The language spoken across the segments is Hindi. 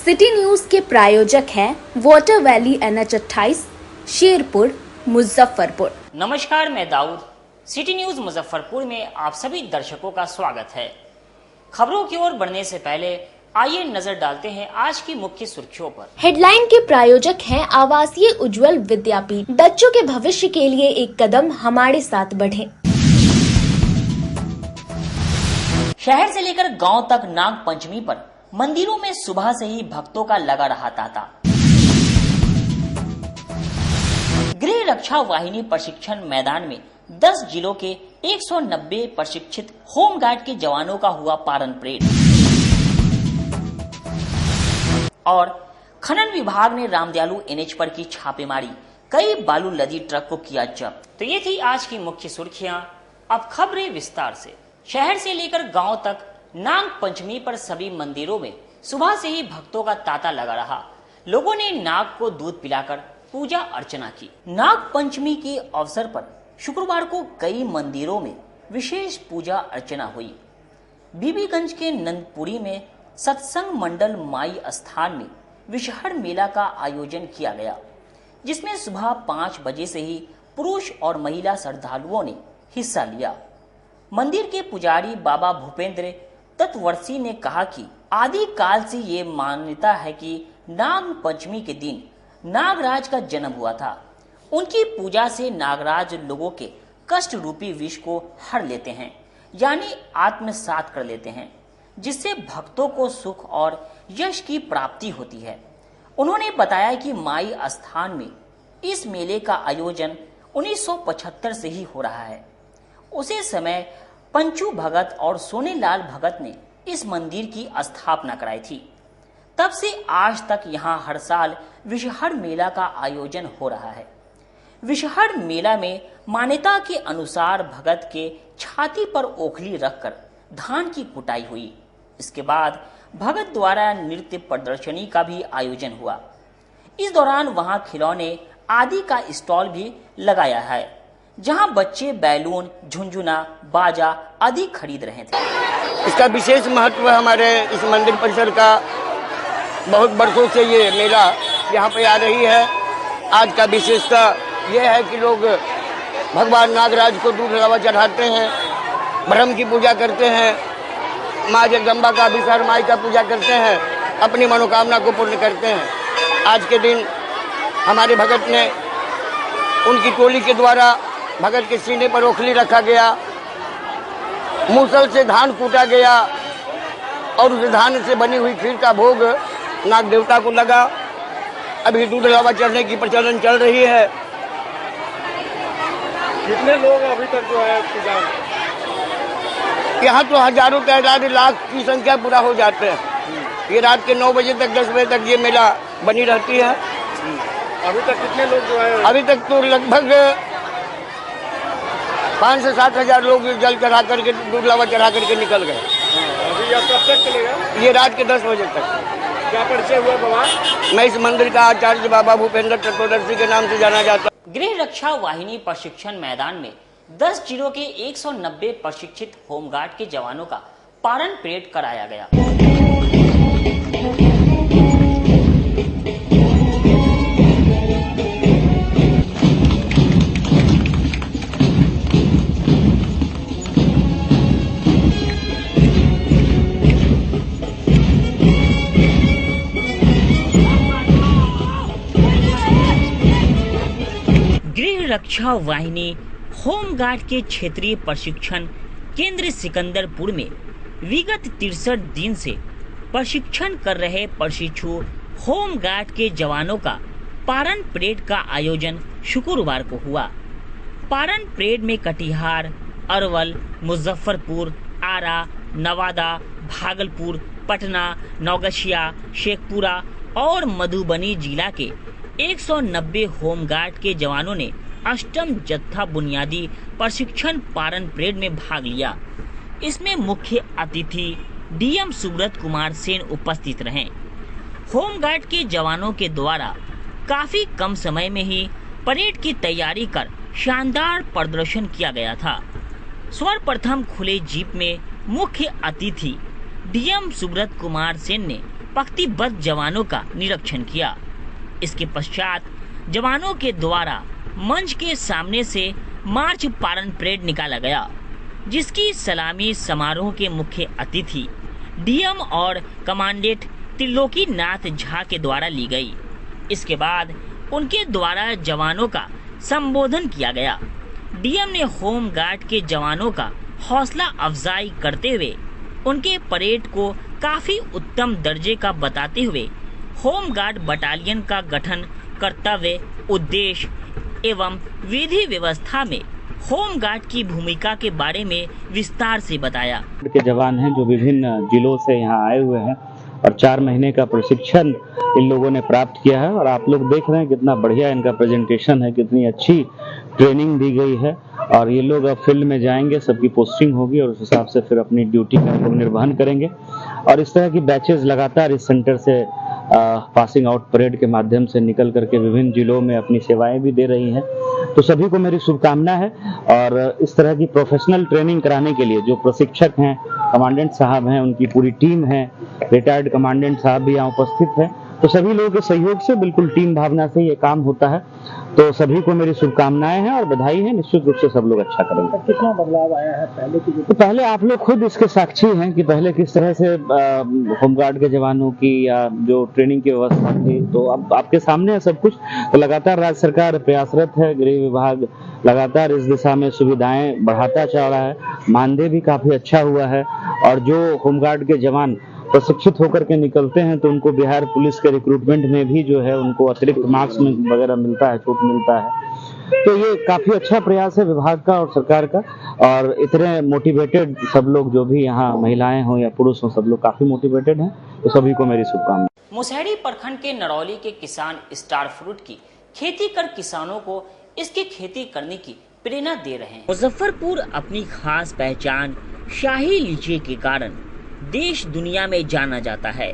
सिटी न्यूज के प्रायोजक हैं water valley NH28 Sherpur Muzaffarpur. नमस्कार, मैं दाऊद। सिटी न्यूज मुजफ्फरपुर में आप सभी दर्शकों का स्वागत है। खबरों की ओर बढ़ने से पहले आइए नजर डालते हैं आज की मुख्य सुर्खियों पर। हेडलाइन के प्रायोजक हैं आवासीय उज्जवल विद्यापीठ। बच्चों के भविष्य के लिए एक कदम हमारे साथ बढ़ें। शहर से लेकर गांव तक नाग पंचमी पर मंदिरों में सुबह से ही भक्तों का लगा रहा तांता। गृह रक्षा वाहिनी प्रशिक्षण मैदान में 10 जिलों के 190 प्रशिक्षित होमगार्ड के जवानों का हुआ पारण परेड। और खनन विभाग ने रामदयालु NH पर की छापेमारी, कई बालू लदी ट्रक को किया जब्त। तो ये थी आज की मुख्य सुर्खियां। अब खबरें विस्तार से। शहर से लेकर गांव तक नाग पंचमी पर सभी मंदिरों में सुबह से ही भक्तों का तांता लगा रहा। लोगों ने नाग को दूध पिलाकर पूजा अर्चना की। नाग पंचमी के अवसर पर शुक्रवार को कई मंदिरों में विशेष पूजा अर्चना हुई। बीबीगंज के नंदपुरी में सत्संग मंडल माई स्थान में विषहर मेला का आयोजन किया गया, जिसमें सुबह 5 बजे से ही पुरुष और महिला श्रद्धालुओं ने हिस्सा लिया। मंदिर के पुजारी बाबा भूपेंद्र तत्वर्षी ने कहा कि आदि काल से ये मान्यता है कि नाग पंचमी के दिन नागराज का जन्म हुआ था। उनकी पूजा से नागराज लोगों के कष्ट रूपी विष को हर लेते हैं, यानी आत्मसात कर लेते हैं, जिससे भक्तों को सुख और यश की प्राप्ति होती है। उन्होंने बताया कि माई स्थान में इस मेले का आयोजन 1975 से ही हो रहा है। उसी समय पंचू भगत और सोनेलाल भगत ने इस मंदिर की स्थापना कराई थी। तब से आज तक यहाँ हर साल विषहर मेला का आयोजन हो रहा है। विषहर मेला में मान्यता के अनुसार भगत के छाती पर ओखली रखकर धान की कुटाई हुई। इसके बाद भगत द्वारा नृत्य प्रदर्शनी का भी आयोजन हुआ। इस दौरान वहां खिलौने आदि का स्टॉल भी लगाया है, जहां बच्चे बैलून, झुनझुना, बाजा आदि खरीद रहे थे। इसका विशेष महत्व हमारे इस मंदिर परिसर का बहुत वर्षों से ये मेला यहाँ पे आ रही है। आज का विशेषता ये है कि लोग भगवान नागराज को दूध लावा चढ़ाते हैं, ब्रह्म की पूजा करते हैं, माँ जगदम्बा का विषहर माई का पूजा करते हैं, अपनी मनोकामना को पूर्ण करते हैं। आज के दिन हमारे भगत ने, उनकी टोली के द्वारा भगत के सीने पर ओखली रखा गया, मूसल से धान कूटा गया और उस धान से बनी हुई खीर का भोग नाग देवता को लगा। अभी दूध लावा चढ़ने की प्रचलन चल रही है। कितने लोग अभी तक जो है पूजा? यहाँ तो हजारों तादाद, लाख की संख्या पूरा हो जाते हैं। ये रात के 9 बजे तक 10 बजे तक ये मेला बनी रहती है। अभी तक कितने लोग जो है? अभी तक तो लगभग 5 से 7 हजार लोग जल चढ़ा करके, दूध लावा चढ़ा करके निकल गए। अभी यह कब तक चलेगा? ये रात के 10 बजे तक। क्या परिचय हुआ बाबा? मैं इस मंदिर का आचार्य बाबा भूपेंद्र तत्वदर्शी के नाम से जाना जाता। गृह रक्षा वाहिनी प्रशिक्षण मैदान में 10 जिलों के 190 प्रशिक्षित होमगार्ड के जवानों का पारण परेड कराया गया। गृह रक्षा वाहिनी होमगार्ड के क्षेत्रीय प्रशिक्षण केंद्र सिकंदरपुर में विगत 63 दिन से प्रशिक्षण कर रहे प्रशिक्षु होमगार्ड के जवानों का पारण परेड का आयोजन शुक्रवार को हुआ। पारण परेड में कटिहार, अरवल, मुजफ्फरपुर, आरा, नवादा, भागलपुर, पटना, नौगछिया, शेखपुरा और मधुबनी जिला के 190 होमगार्ड के जवानों ने अष्टम जत्था बुनियादी प्रशिक्षण पारण परेड में भाग लिया। इसमें मुख्य अतिथि DM सुब्रत कुमार सेन उपस्थित रहे। होमगार्ड के जवानों के द्वारा काफी कम समय में ही परेड की तैयारी कर शानदार प्रदर्शन किया गया था। सर्वप्रथम खुले जीप में मुख्य अतिथि DM सुब्रत कुमार सेन ने पंक्तिबद्ध जवानों का निरीक्षण किया। इसके पश्चात जवानों के द्वारा मंच के सामने से मार्च पारण परेड निकाला गया, जिसकी सलामी समारोह के मुख्य अतिथि डीएम और कमांडेंट त्रिलोकी नाथ झा के द्वारा ली गई। इसके बाद उनके द्वारा जवानों का संबोधन किया गया। डीएम ने होम गार्ड के जवानों का हौसला अफजाई करते हुए उनके परेड को काफी उत्तम दर्जे का बताते हुए होम गार्ड बटालियन का गठन कर्तव्य, उद्देश्य एवं विधि व्यवस्था में होम गार्ड की भूमिका के बारे में विस्तार से बताया। के जवान हैं जो विभिन्न जिलों से यहाँ आए हुए हैं और 4 महीने का प्रशिक्षण इन लोगों ने प्राप्त किया है और आप लोग देख रहे हैं कितना बढ़िया इनका प्रेजेंटेशन है, कितनी अच्छी ट्रेनिंग दी गई है और ये लोग अब फील्ड में जाएंगे, सबकी पोस्टिंग होगी और उस हिसाब से फिर अपनी ड्यूटी का लोग निर्वहन करेंगे। और इस तरह की बैचेस लगातार इस सेंटर से पासिंग आउट परेड के माध्यम से निकल करके विभिन्न जिलों में अपनी सेवाएं भी दे रही हैं। तो सभी को मेरी शुभकामना है और इस तरह की प्रोफेशनल ट्रेनिंग कराने के लिए जो प्रशिक्षक हैं, कमांडेंट साहब हैं, उनकी पूरी टीम है, रिटायर्ड कमांडेंट साहब भी यहाँ उपस्थित हैं, तो सभी लोगों के सहयोग से बिल्कुल टीम भावना से ये काम होता है। तो सभी को मेरी शुभकामनाएं हैं और बधाई है। निश्चित रूप से सब लोग अच्छा करेंगे। कितना बदलाव आया है पहले की? तो पहले आप लोग खुद इसके साक्षी हैं कि पहले किस तरह से होमगार्ड के जवानों की या जो ट्रेनिंग की व्यवस्था थी, तो अब आपके सामने है सब कुछ। तो लगातार राज्य सरकार प्रयासरत है, गृह विभाग लगातार इस दिशा में सुविधाएं बढ़ाता चल रहा है, मानदेय भी काफी अच्छा हुआ है और जो होमगार्ड के जवान प्रशिक्षित होकर के निकलते हैं तो उनको बिहार पुलिस के रिक्रूटमेंट में भी जो है उनको अतिरिक्त मार्क्स वगैरह मिलता है, छूट मिलता है। तो ये काफी अच्छा प्रयास है विभाग का और सरकार का और इतने मोटिवेटेड सब लोग जो भी यहाँ महिलाएं हो या पुरुष हो, सब लोग काफी मोटिवेटेड हैं। तो सभी को मेरी शुभकामनाएं। मुसहरी प्रखंड के नरौली के किसान स्टार फ्रूट की खेती कर किसानों को इसकी खेती करने की प्रेरणा दे रहे हैं। मुजफ्फरपुर अपनी खास पहचान शाही लीची के कारण देश दुनिया में जाना जाता है।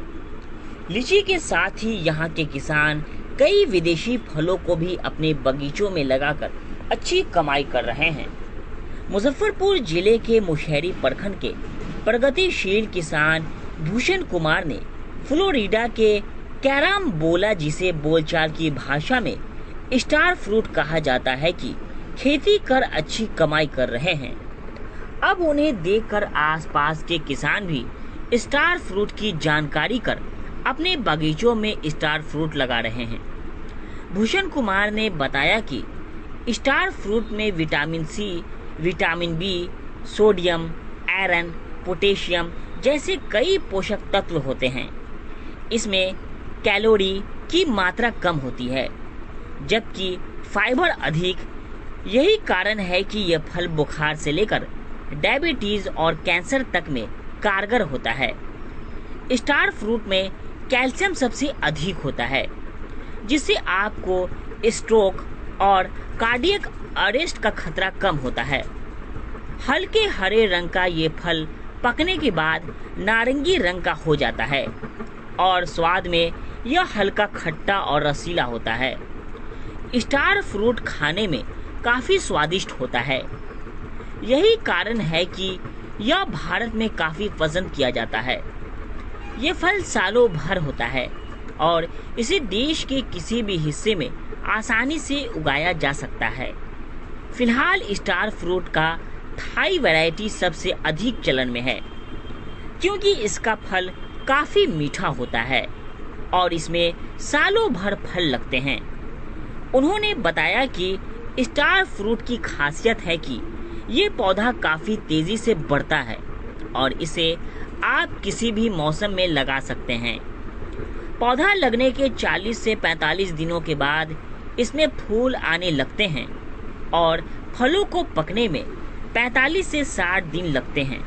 लीची के साथ ही यहाँ के किसान कई विदेशी फलों को भी अपने बगीचों में लगाकर अच्छी कमाई कर रहे हैं। मुजफ्फरपुर जिले के मुसहरी प्रखंड के प्रगतिशील किसान भूषण कुमार ने फ्लोरिडा के कैरामबोला, जिसे बोलचाल की भाषा में स्टार फ्रूट कहा जाता है, की खेती कर अच्छी कमाई कर रहे हैं। अब उन्हें देखकर आसपास के किसान भी स्टार फ्रूट की जानकारी कर अपने बगीचों में स्टार फ्रूट लगा रहे हैं। भूषण कुमार ने बताया कि स्टार फ्रूट में vitamin C, vitamin B, sodium, iron, potassium जैसे कई पोषक तत्व होते हैं। इसमें कैलोरी की मात्रा कम होती है जबकि फाइबर अधिक। यही कारण है कि यह फल बुखार से लेकर डायबिटीज और कैंसर तक में कारगर होता है। स्टार फ्रूट में कैल्शियम सबसे अधिक होता है, जिससे आपको स्ट्रोक और कार्डियक अरेस्ट का खतरा कम होता है। हल्के हरे रंग का ये फल पकने के बाद नारंगी रंग का हो जाता है और स्वाद में यह हल्का खट्टा और रसीला होता है। स्टार फ्रूट खाने में काफी स्वादिष्ट होता है। यही कारण है कि यह भारत में काफी पसंद किया जाता है। ये फल सालों भर होता है और इसे देश के किसी भी हिस्से में आसानी से उगाया जा सकता है। फिलहाल स्टार फ्रूट का थाई वैरायटी सबसे अधिक चलन में है, क्योंकि इसका फल काफी मीठा होता है और इसमें सालों भर फल लगते हैं। उन्होंने बताया कि स्टार फ्रूट की खासियत है कि ये पौधा काफी तेजी से बढ़ता है और इसे आप किसी भी मौसम में लगा सकते हैं। पौधा लगने के 40 से 45 दिनों के बाद इसमें फूल आने लगते हैं और फलों को पकने में 45 से 60 दिन लगते हैं।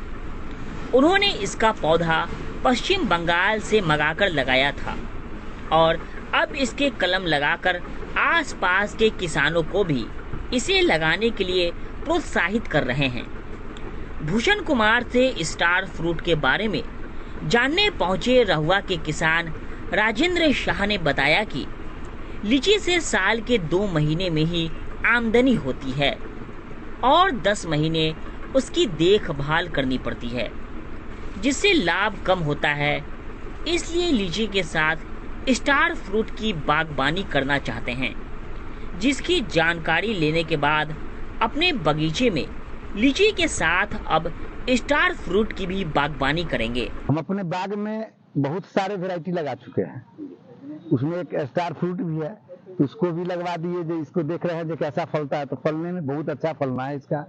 उन्होंने इसका पौधा पश्चिम बंगाल से मंगाकर लगाया था और अब इसके कलम लगाकर आसपास के किसानों को भी इसे लगाने के लिए प्रोत्साहित कर रहे हैं। भूषण कुमार से स्टार फ्रूट के बारे में जानने पहुंचे रहुआ के किसान राजेंद्र शाह ने बताया कि लीची से साल के 2 महीने में ही आमदनी होती है और 10 महीने उसकी देखभाल करनी पड़ती है, जिससे लाभ कम होता है इसलिए लीची के साथ स्टार फ्रूट की बागबानी करना चाहते हैं, जिसकी जानकारी लेने के बाद अपने बगीचे में लीची के साथ अब स्टार फ्रूट की भी बागबानी करेंगे। हम अपने बाग में बहुत सारे वैरायटी लगा चुके हैं, उसमें एक स्टार फ्रूट भी है, उसको भी लगवा दिए। जो इसको देख रहे हैं जो कैसा फलता है, तो फलने में बहुत अच्छा फलना है इसका।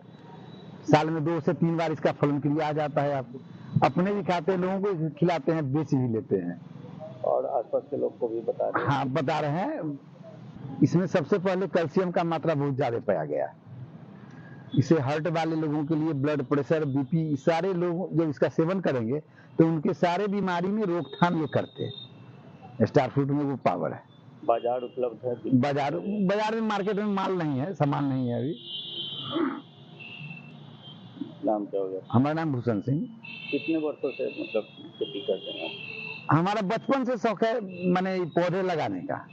साल में 2 से 3 बार इसका फलन के लिए आ जाता है। आपको अपने भी खाते हैं, लोगों को खिलाते हैं, बेच भी लेते हैं और आसपास के लोग को भी बता रहे हैं। हाँ, बता रहे हैं। इसमें सबसे पहले कैल्शियम का मात्रा बहुत ज्यादा पाया गया। इसे हार्ट वाले लोगों के लिए, ब्लड प्रेशर, बीपी, सारे लोग जब इसका सेवन करेंगे तो उनके सारे बीमारी में रोकथाम ये करते हैं। स्टार फ्रूट में वो पावर है। बाजार उपलब्ध है? बाजार में मार्केट में माल नहीं है, सामान नहीं है अभी। नाम क्या होगा? हमारा नाम भूषण सिंह। कितने वर्षों से मतलब खेती करते हैं? हमारा बचपन से शौक है मैंने पौधे लगाने का।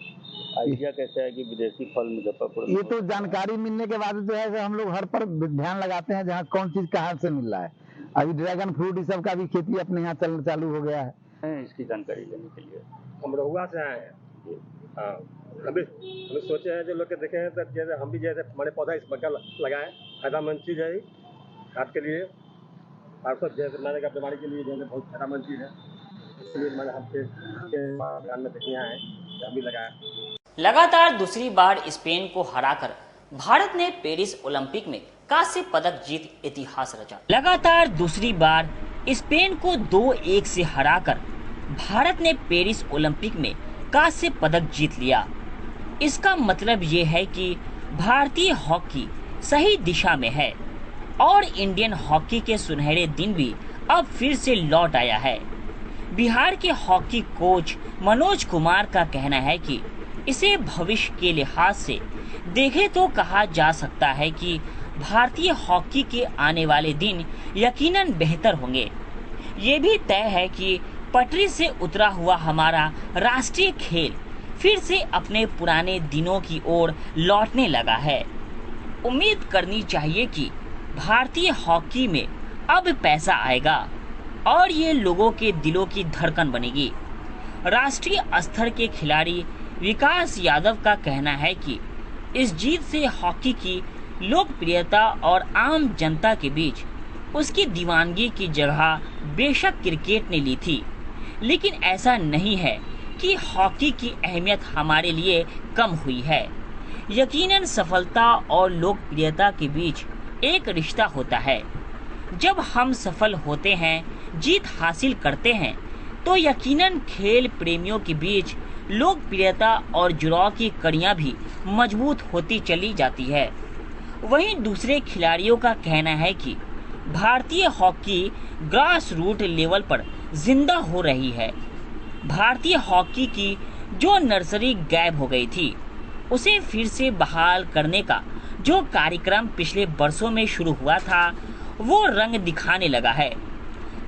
आइडिया कैसे है कि विदेशी फल मुजफ्फरपुर? ये तो जानकारी मिलने के बाद जो है कि हम लोग हर पर ध्यान लगाते हैं जहाँ कौन चीज कहाँ से मिल रहा है। अभी ड्रैगन फ्रूट इस सब का भी खेती अपने यहाँ चलना चालू हो गया है। इसकी जानकारी लेने के लिए हम रहुआ से आए हैं। हाँ, हमें सोचे हैं जो लोग के देखे हैं, तो जैसे हम भी जैसे हमारे पौधा इस बगल लगाएं, फायदामंद चीज़ है हाथ के लिए, और सब जैसे मैंने कहा बीमारी के लिए जैसे बहुत फायदामंद चीज़ है, इसलिए मैंने हमसे ध्यान में देखे हैं, हम भी लगाया। लगातार दूसरी बार स्पेन को हराकर भारत ने पेरिस ओलंपिक में कांस्य पदक जीत इतिहास रचा। लगातार दूसरी बार स्पेन को 2-1 से हराकर भारत ने पेरिस ओलंपिक में कांस्य पदक जीत लिया। इसका मतलब ये है कि भारतीय हॉकी सही दिशा में है और इंडियन हॉकी के सुनहरे दिन भी अब फिर से लौट आया है। बिहार के हॉकी कोच मनोज कुमार का कहना है कि इसे भविष्य के लिहाज से देखें तो कहा जा सकता है कि भारतीय हॉकी के आने वाले दिन यकीनन बेहतर होंगे। ये भी तय है कि पटरी से उतरा हुआ हमारा राष्ट्रीय खेल फिर से अपने पुराने दिनों की ओर लौटने लगा है। उम्मीद करनी चाहिए कि भारतीय हॉकी में अब पैसा आएगा और ये लोगों के दिलों की धड़कन बनेगी। राष्ट्रीय स्तर के खिलाड़ी विकास यादव का कहना है कि इस जीत से हॉकी की लोकप्रियता और आम जनता के बीच उसकी दीवानगी की जगह बेशक क्रिकेट ने ली थी, लेकिन ऐसा नहीं है कि हॉकी की अहमियत हमारे लिए कम हुई है। यकीनन सफलता और लोकप्रियता के बीच एक रिश्ता होता है। जब हम सफल होते हैं, जीत हासिल करते हैं, तो यकीनन खेल प्रेमियों के बीच लोकप्रियता और जुड़ाव की कड़ियां भी मजबूत होती चली जाती है। वहीं दूसरे खिलाड़ियों का कहना है कि भारतीय हॉकी ग्रास रूट लेवल पर जिंदा हो रही है। भारतीय हॉकी की जो नर्सरी गायब हो गई थी, उसे फिर से बहाल करने का जो कार्यक्रम पिछले वर्षों में शुरू हुआ था, वो रंग दिखाने लगा है।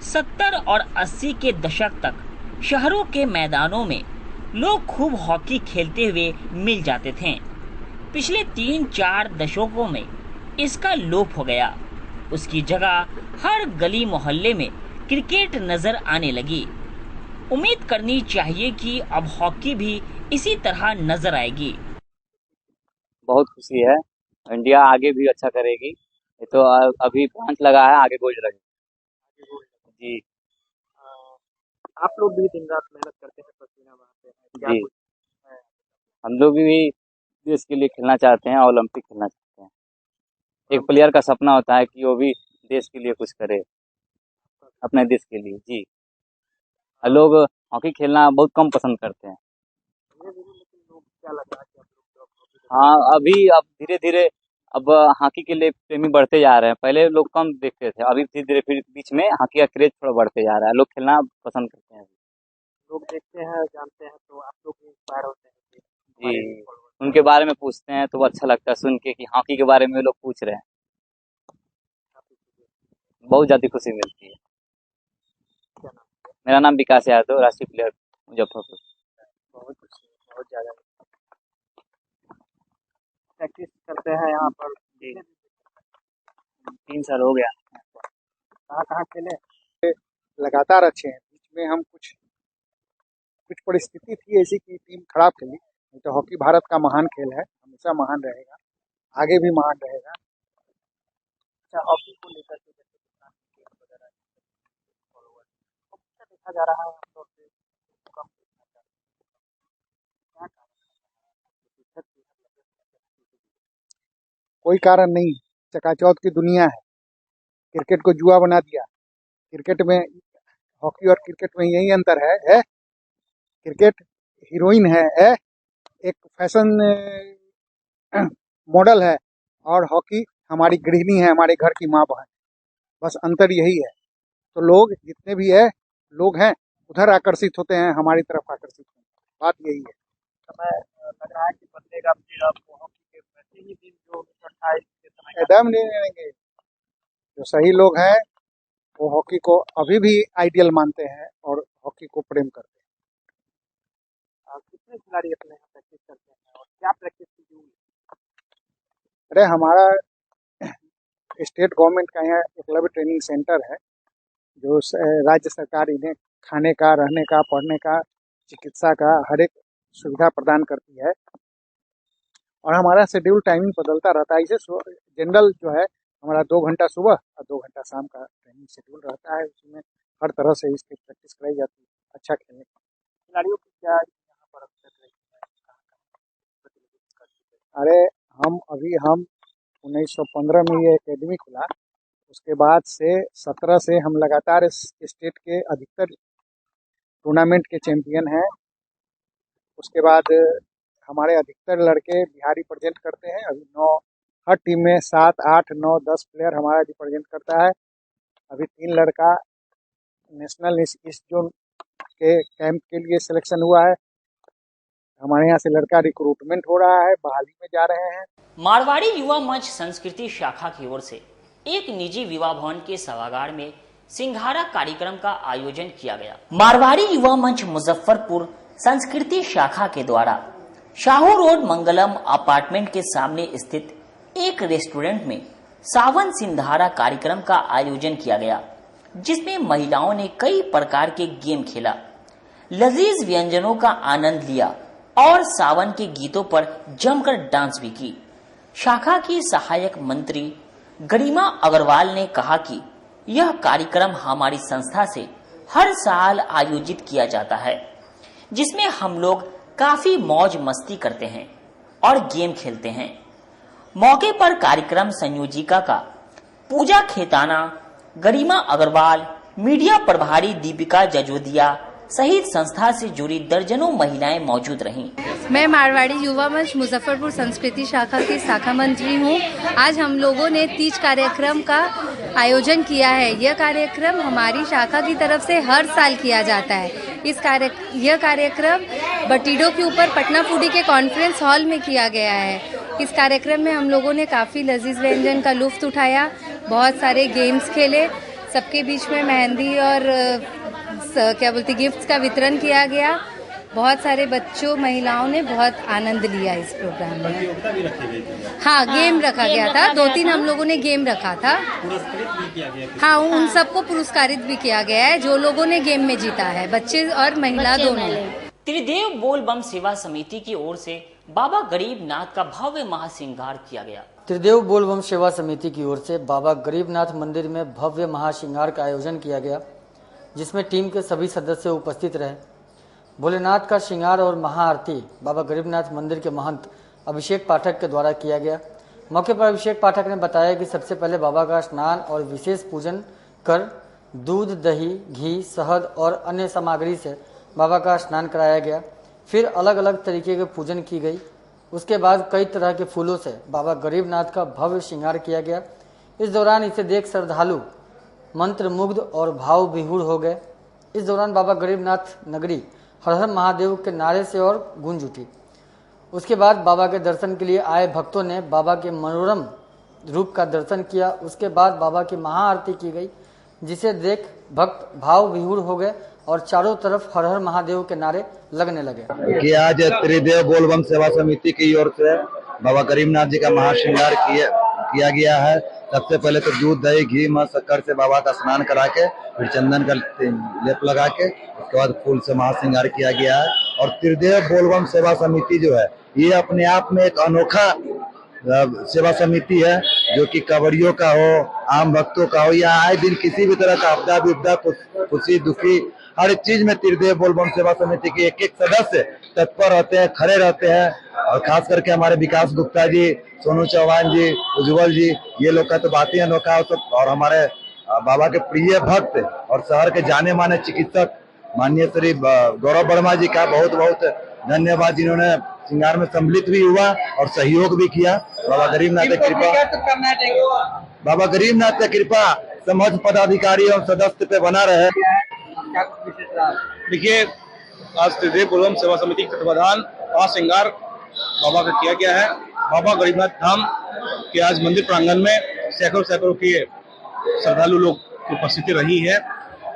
70 और 80 के दशक तक शहरों के मैदानों में लोग खूब हॉकी खेलते हुए मिल जाते थे। पिछले 3-4 दशकों में इसका लोप हो गया। उसकी जगह हर गली मोहल्ले में क्रिकेट नजर आने लगी। उम्मीद करनी चाहिए कि अब हॉकी भी इसी तरह नजर आएगी। बहुत खुशी है, इंडिया आगे भी अच्छा करेगी। ये तो अभी ब्रांच लगा है, आगे गोल्ड रहेगी जी। आप लोग भी दिन रात मेहनत करते हैं, पसीना बहाते हैं, क्या जी। कुछ है? हम लोग भी देश के लिए खेलना चाहते हैं, ओलंपिक खेलना चाहते हैं। एक प्लेयर का सपना होता है कि वो भी देश के लिए कुछ करे, अपने देश के लिए जी। लोग हॉकी खेलना बहुत कम पसंद करते हैं। लेकिन लोग क्या लगता है कि आप लोग हाँ, अभी अब धीरे धीरे अब हॉकी के लिए प्रेमी बढ़ते जा रहे हैं। पहले लोग कम देखते थे, अभी धीरे धीरे फिर बीच में हॉकी का क्रेज थोड़ा बढ़ते जा रहा है, लोग खेलना पसंद करते हैं लोग देखते हैं, जानते हैं, तो आप लोग भी इंस्पायर होते हैं कि जी। हमारे followers उनके बारे में पूछते हैं तो अच्छा लगता है सुन के कि हॉकी के बारे में लोग पूछ रहे हैं, काफी चीजें। बहुत ज्यादा खुशी मिलती है। क्या नाम है? मेरा नाम विकास यादव, राष्ट्रीय प्लेयर मुजफ्फरपुर। बहुत कुछ, बहुत ज्यादा प्रैक्टिस करते हैं यहाँ पर। 3 साल हो गया। कहाँ कहाँ खेले? लगातार अच्छे हैं। बीच में हम कुछ परिस्थिति थी ऐसी कि टीम खराब खेली, नहीं तो हॉकी भारत का महान खेल है, हमेशा महान रहेगा, आगे भी महान रहेगा। अच्छा, हॉकी को लेकर के जैसे किसान खेल वगैरह फॉलोअर अच्छा देखा जा रहा है आमतौर पे कम देखा जा रहा है, क्या कारण कोई कारण नहीं, चकाचौंध की दुनिया है, क्रिकेट को जुआ बना दिया। क्रिकेट में, हॉकी और क्रिकेट में यही अंतर है? क्रिकेट हीरोइन है, एक फैशन मॉडल है, और हॉकी हमारी गृहिणी है, हमारे घर की माँ बहन, बस अंतर यही है। तो लोग जितने भी है लोग हैं उधर आकर्षित होते हैं, हमारी तरफ आकर्षित होते हैं, बात यही है। समय लग रहा है कि बदलेगा फिर अब हॉकी के वैसे ही दिन जो 28 के समय एकदम नहीं लेंगे। जो सही लोग हैं वो हॉकी को अभी भी आइडियल मानते हैं और हॉकी को प्रेम करते हैं। कितने खिलाड़ी अपने यहाँ प्रैक्टिस करते हैं और क्या प्रैक्टिस की जरूरत है? अरे हमारा स्टेट गवर्नमेंट का यहाँ एकलव्य ट्रेनिंग सेंटर है, जो राज्य सरकार इन्हें खाने का, रहने का, पढ़ने का, चिकित्सा का हर एक सुविधा प्रदान करती है। और हमारा शेड्यूल टाइमिंग बदलता रहता है। इसे जनरल जो है हमारा 2 घंटा सुबह और 2 घंटा शाम का ट्रेनिंग शेड्यूल रहता है, उसमें हर तरह से इसकी प्रैक्टिस कराई जाती है अच्छा खेलने की। खिलाड़ियों की क्या यहाँ पर अवसर रही है? अरे हम 1915 में ये एकेडमी खुला, उसके बाद से 17 से हम लगातार स्टेट के अधिकतर टूर्नामेंट के चैंपियन हैं। उसके बाद हमारे अधिकतर लड़के बिहार रिप्रेजेंट करते हैं। अभी 9 हर टीम में 7, 8, 9, 10 प्लेयर हमारा रिप्रेजेंट करता है। अभी 3 लड़का नेशनल ईस्ट जोन के कैंप के लिए सिलेक्शन हुआ है। हमारे यहाँ से लड़का रिक्रूटमेंट हो रहा है, बहाली में जा रहे हैं। मारवाड़ी युवा मंच संस्कृति शाखा की ओर से एक निजी विवाह भवन के सभागार में सिंघारा कार्यक्रम का आयोजन किया गया। मारवाड़ी युवा मंच मुजफ्फरपुर संस्कृति शाखा के द्वारा शाहू रोड मंगलम अपार्टमेंट के सामने स्थित एक रेस्टोरेंट में सावन सिंधारा कार्यक्रम का आयोजन किया गया, जिसमें महिलाओं ने कई प्रकार के गेम खेला, लजीज व्यंजनों का आनंद लिया और सावन के गीतों पर जमकर डांस भी की। शाखा की सहायक मंत्री गरिमा अग्रवाल ने कहा कि यह कार्यक्रम हमारी संस्था से हर साल आयोजित किया जाता है, जिसमें हम लोग काफी मौज मस्ती करते हैं और गेम खेलते हैं। मौके पर कार्यक्रम संयोजिका का पूजा खेताना, गरिमा अग्रवाल, मीडिया प्रभारी दीपिका जजोदिया सहित संस्था से जुड़ी दर्जनों महिलाएं मौजूद रहीं। मैं मारवाड़ी युवा मंच मुजफ्फरपुर संस्कृति शाखा की शाखा मंत्री हूँ। आज हम लोगों ने तीज कार्यक्रम का आयोजन किया है। यह कार्यक्रम हमारी शाखा की तरफ से हर साल किया जाता है। यह कार्यक्रम बटीडो के ऊपर पटना फूडी के कॉन्फ्रेंस हॉल में किया गया है। इस कार्यक्रम में हम लोगों ने काफ़ी लजीज व्यंजन का लुत्फ उठाया, बहुत सारे गेम्स खेले, सबके बीच में मेहंदी और गिफ्ट्स का वितरण किया गया। बहुत सारे बच्चों, महिलाओं ने बहुत आनंद लिया इस प्रोग्राम में। हाँ, गेम रखा गया था, 2-3 हम लोगों ने गेम रखा था। हाँ, उन सबको पुरस्कारित भी किया गया है जो लोगों ने गेम में जीता है, बच्चे और महिला दोनों। त्रिदेव बोल बम सेवा समिति की ओर से बाबा गरीबनाथ का भव्य महाश्रृंगार किया गया। त्रिदेव बोल बम सेवा समिति की ओर से बाबा गरीबनाथ मंदिर में भव्य महाश्रृंगार का आयोजन किया गया, जिसमें टीम के सभी सदस्य उपस्थित रहे। भोलेनाथ का श्रृंगार और महाआरती बाबा गरीबनाथ मंदिर के महंत अभिषेक पाठक के द्वारा किया गया। मौके पर अभिषेक पाठक ने बताया कि सबसे पहले बाबा का स्नान और विशेष पूजन कर दूध, दही, घी, शहद और अन्य सामग्री से बाबा का स्नान कराया गया। फिर अलग अलग तरीके के पूजन की गई। उसके बाद कई तरह के फूलों से बाबा गरीबनाथ का भव्य श्रृंगार किया गया। इस दौरान इसे देख श्रद्धालु मंत्रमुग्ध और भाव विहूर हो गए। इस दौरान बाबा गरीबनाथ नगरी हर हर महादेव के नारे से और गूंज उठी। उसके बाद बाबा के दर्शन के लिए आए भक्तों ने बाबा के मनोरम रूप का दर्शन किया। उसके बाद बाबा की महाआरती की गई, जिसे देख भक्त भाव विहूर हो गए और चारों तरफ हर हर महादेव के नारे लगने लगे। कि आज त्रिदेव बोल बम सेवा समिति की ओर से बाबा गरीबनाथ जी का महाश्रृंगार किया गया है। सबसे पहले तो दूध, दही, घी, मध, शक्कर से बाबा का स्नान करा के, फिर चंदन का लेप लगा के, उसके बाद फूल से महाश्रृंगार किया गया है। और त्रिदेव बोलबम सेवा समिति जो है, ये अपने आप में एक अनोखा सेवा समिति है, जो कि कवड़ियों का हो, आम भक्तों का हो, या आए दिन किसी भी तरह का आपदा विपदा, खुशी दुखी, हर एक चीज में त्रिदेव बोलबम सेवा समिति के एक सदस्य तत्पर रहते हैं, खड़े रहते हैं। और खास करके हमारे विकास गुप्ता जी, सोनू चौहान जी, उज्जवल जी, ये लोग का तो बात ही अनोखा हो। और हमारे बाबा के प्रिय भक्त और शहर के जाने माने चिकित्सक माननीय श्री गौरव वर्मा जी का बहुत बहुत धन्यवाद, जिन्होंने श्रृंगार में सम्मिलित भी हुआ और सहयोग भी किया। बाबा गरीबनाथ की कृपा, बाबा गरीबनाथ की कृपा समस्त पदाधिकारी और सदस्य पे बना रहे। देखिए, आज त्रिदेव बोलबम सेवा समिति के तत्वाधान महाश्रृंगार बाबा का किया गया है। बाबा गरीबनाथ धाम के आज मंदिर प्रांगण में सैकड़ों की श्रद्धालु लोग की उपस्थिति रही है।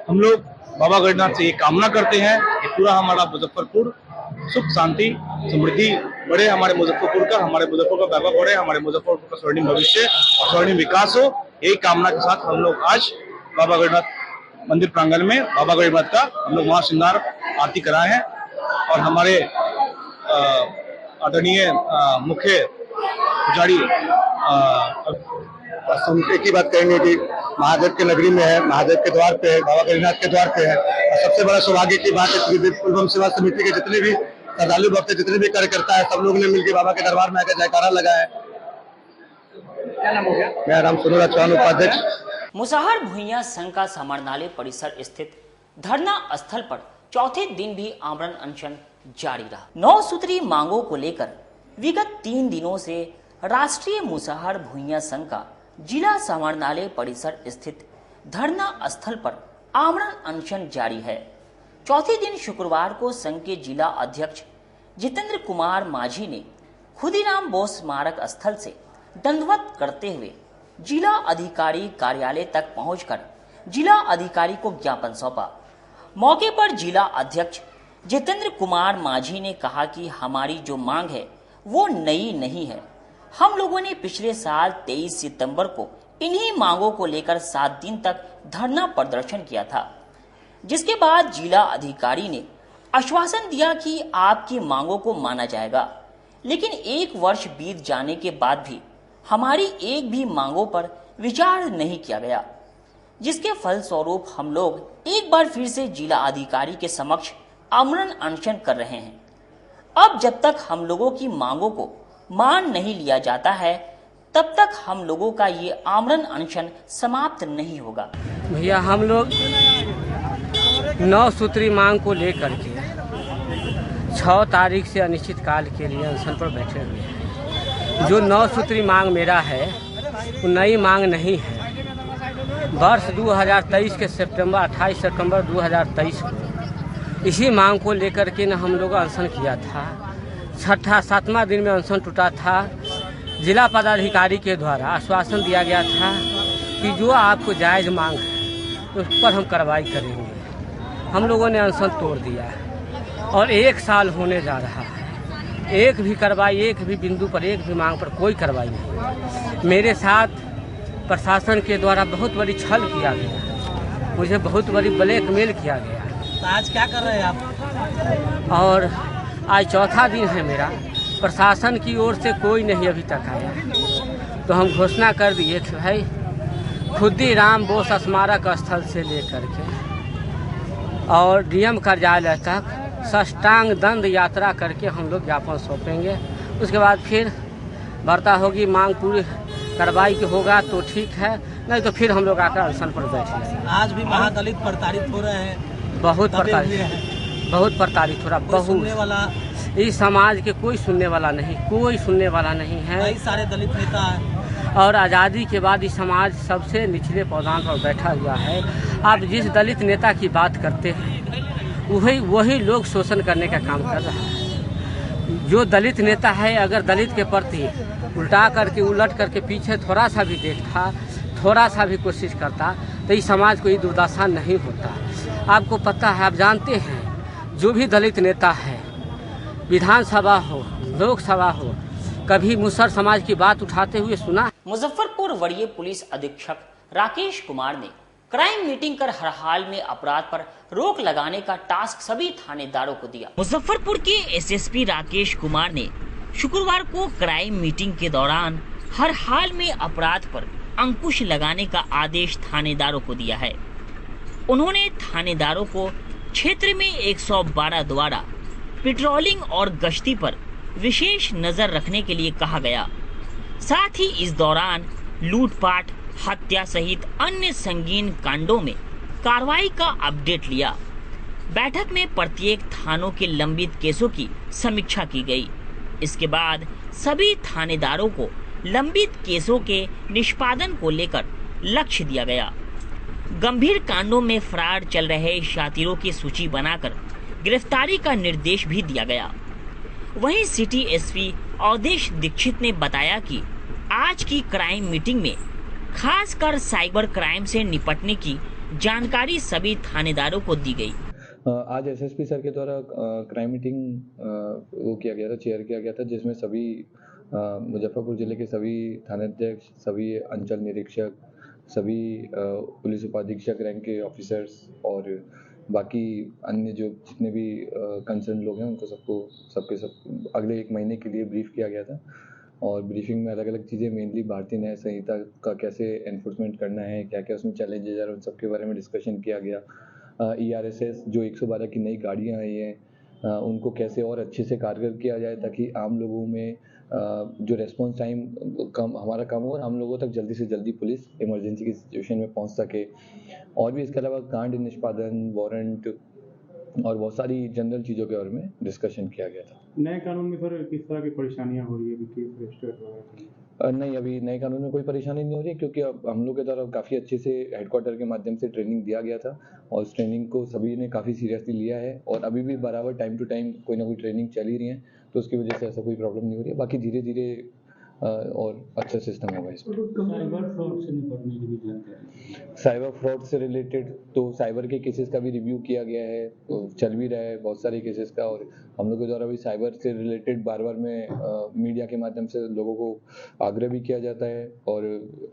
हम लोग बाबा गरीबनाथ से ये कामना करते हैं कि पूरा हमारा मुजफ्फरपुर सुख शांति समृद्धि बढ़े, हमारे मुजफ्फरपुर का वैभव बढ़े, हमारे मुजफ्फरपुर का स्वर्णिम भविष्य और स्वर्णिम विकास हो। यही कामना के साथ हम लोग आज बाबा गरीबनाथ मंदिर प्रांगण में बाबा गरीबनाथ का हम लोग महाश्रृंगार आरती कराए हैं। और हमारे आदरणीय मुख्य पुजारी एक ही बात कहेंगे कि महादेव के नगरी में है, महादेव के द्वार पे है, बाबा गरीबनाथ के द्वार पे है। और सबसे बड़ा सौभाग्य की बात है, त्रिदेव बोलबम सेवा समिति के जितने भी श्रद्धालु भक्त, जितने भी कार्यकर्ता है, सब लोगों ने मिलकर बाबा के दरबार में आकर जयकारा लगाया है। क्या नाम हो गया? मेरा नाम सोनू चौहान, उपाध्यक्ष। मुसहर भुइयां संघ का समाहरणालय परिसर स्थित धरना स्थल पर चौथे दिन भी आमरण अनशन जारी रहा। 9 सूत्री मांगों को लेकर विगत 3 दिनों से राष्ट्रीय मुसहर भुइयां संघ का जिला समाहरणालय परिसर स्थित धरना स्थल पर आमरण अनशन जारी है। चौथे दिन शुक्रवार को संघ के जिला अध्यक्ष जितेंद्र कुमार माझी ने खुदीराम बोस स्मारक स्थल से दंडवत करते हुए जिला अधिकारी कार्यालय तक पहुंचकर जिला अधिकारी को ज्ञापन सौंपा। मौके पर जिला अध्यक्ष जितेंद्र कुमार माझी ने कहा कि हमारी जो मांग है वो नई नहीं है। हम लोगों ने पिछले साल 23 सितंबर को इन्हीं मांगों को लेकर 7 दिन तक धरना प्रदर्शन किया था, जिसके बाद जिला अधिकारी ने आश्वासन दिया कि आपकी मांगों को माना जाएगा। लेकिन 1 वर्ष बीत जाने के बाद भी हमारी एक भी मांगों पर विचार नहीं किया गया, जिसके फलस्वरूप हम लोग एक बार फिर से जिला अधिकारी के समक्ष आमरण अनशन कर रहे हैं। अब जब तक हम लोगों की मांगों को मान नहीं लिया जाता है, तब तक हम लोगों का ये आमरण अनशन समाप्त नहीं होगा। भैया, हम लोग 9 सूत्री मांग को लेकर के 6 तारीख से अनिश्चित काल के लिए अनशन पर बैठे हुए हैं। जो 9 सूत्री मांग मेरा है वो नई मांग नहीं है। वर्ष 2023 के 28 सितंबर 2023 को इसी मांग को लेकर के न हम लोग अनशन किया था। 7वां दिन में अनशन टूटा था। जिला पदाधिकारी के द्वारा आश्वासन दिया गया था कि जो आपको जायज़ मांग है उस पर हम कार्रवाई करेंगे। हम लोगों ने अनशन तोड़ दिया और 1 साल होने जा रहा है। एक भी कार्रवाई, एक भी बिंदु पर, एक भी मांग पर कोई कार्रवाई नहीं। मेरे साथ प्रशासन के द्वारा बहुत बड़ी छल किया गया, मुझे बहुत बड़ी ब्लैकमेल किया गया। तो आज क्या कर रहे हैं आप? और आज चौथा दिन है मेरा, प्रशासन की ओर से कोई नहीं अभी तक आया। तो हम घोषणा कर दिए कि भाई खुदीराम बोस स्मारक स्थल से लेकर के और डीएम कार्यालय तक साष्टांग दंड यात्रा करके हम लोग ज्ञापन सौंपेंगे। उसके बाद फिर वार्ता होगी, मांग पूरी कार्रवाई की होगा तो ठीक है, नहीं तो फिर हम लोग आकर अनशन पर बैठेंगे। आज भी महादलित प्रताड़ित हो रहे हैं, बहुत प्रताड़ित हो रहा, बहुत वाला इस समाज के कोई सुनने वाला नहीं है। कई सारे दलित नेता हैं और आज़ादी के बाद इस समाज सबसे निचले पौधान पर बैठा हुआ है। आप जिस दलित नेता की बात करते हैं वही लोग शोषण करने का काम कर रहा है। जो दलित नेता है, अगर दलित के प्रति उलट करके पीछे थोड़ा सा भी देखता, थोड़ा सा भी कोशिश करता, तो इस समाज को ये दुर्दशा नहीं होता। आपको पता है, आप जानते हैं, जो भी दलित नेता है, विधानसभा हो, लोकसभा हो, कभी मुसहर समाज की बात उठाते हुए सुना। मुजफ्फरपुर वरीय पुलिस अधीक्षक राकेश कुमार ने क्राइम मीटिंग कर हर हाल में अपराध पर रोक लगाने का टास्क सभी थानेदारों को दिया। मुजफ्फरपुर के एसएसपी राकेश कुमार ने शुक्रवार को क्राइम मीटिंग के दौरान हर हाल में अपराध पर अंकुश लगाने का आदेश थानेदारों को दिया है। उन्होंने थानेदारों को क्षेत्र में 112 द्वारा पेट्रोलिंग और गश्ती पर विशेष नजर रखने के लिए कहा गया। साथ ही इस दौरान लूटपाट, हत्या सहित अन्य संगीन कांडों में कार्रवाई का अपडेट लिया। बैठक में प्रत्येक थानों के लंबित केसों की समीक्षा की गई। इसके बाद सभी थानेदारों को लंबित केसों के निष्पादन को लेकर लक्ष्य दिया गया। गंभीर कांडों में फरार चल रहे शातिरों की सूची बनाकर गिरफ्तारी का निर्देश भी दिया गया। वहीं सिटी एसपी अवधेश दीक्षित ने बताया कि आज की क्राइम मीटिंग में खासकर साइबर क्राइम से निपटने की जानकारी सभी थानेदारों को दी गई। आज एसएसपी सर के द्वारा क्राइम मीटिंग वो किया गया था, चेयर किया गया था, जिसमें सभी मुजफ्फरपुर जिले के सभी थानाध्यक्ष, सभी अंचल निरीक्षक, सभी पुलिस उपाधीक्षक रैंक के ऑफिसर्स और बाकी अन्य जो जितने भी कंसर्न लोग हैं उनको सबके अगले 1 महीने के लिए ब्रीफ किया गया था। और ब्रीफिंग में अलग अलग चीज़ें, मेनली भारतीय न्याय संहिता का कैसे एनफोर्समेंट करना है, क्या क्या उसमें चैलेंजेस और उन सब के बारे में डिस्कशन किया गया। ERSS जो 112 की नई गाड़ियाँ आई हैं उनको कैसे और अच्छे से कारगर किया जाए ताकि आम लोगों में जो रेस्पॉन्स टाइम हमारा कम हो और हम लोगों तक जल्दी से जल्दी पुलिस इमरजेंसी की सिचुएशन में पहुंच सके। और भी इसके अलावा कांड निष्पादन, वारंट और बहुत सारी जनरल चीज़ों के बारे में डिस्कशन किया गया था। नए कानून में सर किस तरह की परेशानियां हो रही है? केस रजिस्टर नहीं, अभी नए कानून में कोई परेशानी नहीं हो रही है क्योंकि अब हम लोग के द्वारा काफ़ी अच्छे से हेडक्वार्टर के माध्यम से ट्रेनिंग दिया गया था और उस ट्रेनिंग को सभी ने काफ़ी सीरियसली लिया है और अभी भी बराबर टाइम टू टाइम कोई ना कोई ट्रेनिंग चल ही रही है, तो उसकी वजह से ऐसा कोई प्रॉब्लम नहीं हो रही है। बाकी धीरे धीरे और अच्छा सिस्टम होगा इसमें। साइबर फ्रॉड से निपटने की भी जानकारी, साइबर फ्रॉड से रिलेटेड तो साइबर के केसेस का भी रिव्यू किया गया है, चल भी रहा है बहुत सारे केसेस का, और हम लोग के द्वारा भी साइबर से रिलेटेड बार बार में मीडिया के माध्यम से लोगों को आग्रह भी किया जाता है और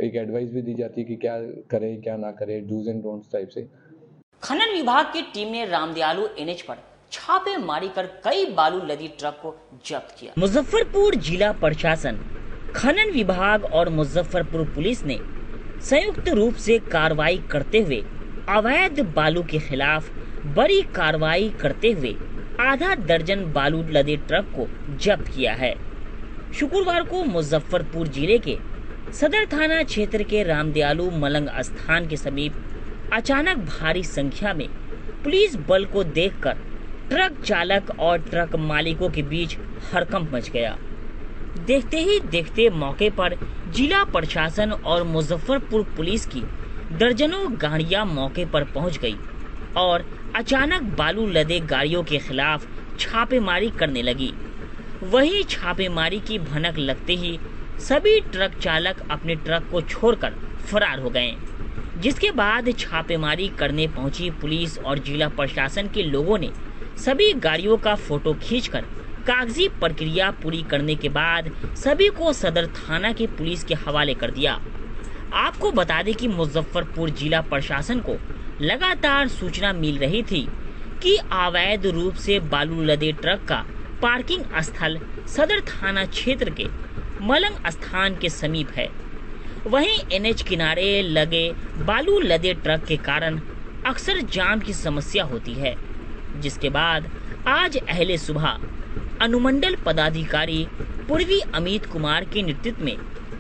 एक एडवाइस भी दी जाती है कि क्या करें क्या ना करें, डूज एंड डोंट्स टाइप से। खनन विभाग की टीम ने रामदयालु NH पर छापेमारी कर कई बालू लदी ट्रक को जब्त किया। मुजफ्फरपुर जिला प्रशासन, खनन विभाग और मुजफ्फरपुर पुलिस ने संयुक्त रूप से कार्रवाई करते हुए अवैध बालू के खिलाफ बड़ी कार्रवाई करते हुए आधा दर्जन बालू लदे ट्रक को जब्त किया है। शुक्रवार को मुजफ्फरपुर जिले के सदर थाना क्षेत्र के रामदयालु मलंग स्थान के समीप अचानक भारी संख्या में पुलिस बल को देखकर ट्रक चालक और ट्रक मालिकों के बीच हड़कंप मच गया। देखते ही देखते मौके पर जिला प्रशासन और मुजफ्फरपुर पुलिस की दर्जनों गाड़ियां मौके पर पहुंच गई और अचानक बालू लदे गाड़ियों के खिलाफ छापेमारी करने लगी। वहीं छापेमारी की भनक लगते ही सभी ट्रक चालक अपने ट्रक को छोड़कर फरार हो गए, जिसके बाद छापेमारी करने पहुंची पुलिस और जिला प्रशासन के लोगों ने सभी गाड़ियों का फोटो खींचकर कागजी प्रक्रिया पूरी करने के बाद सभी को सदर थाना की पुलिस के हवाले कर दिया। आपको बता दें कि मुजफ्फरपुर जिला प्रशासन को लगातार सूचना मिल रही थी कि अवैध रूप से बालू लदे ट्रक का पार्किंग स्थल सदर थाना क्षेत्र के मलंग स्थान के समीप है। वहीं NH किनारे लगे बालू लदे ट्रक के कारण अक्सर जाम की समस्या होती है, जिसके बाद आज अहले सुबह अनुमंडल पदाधिकारी पूर्वी अमित कुमार के नेतृत्व में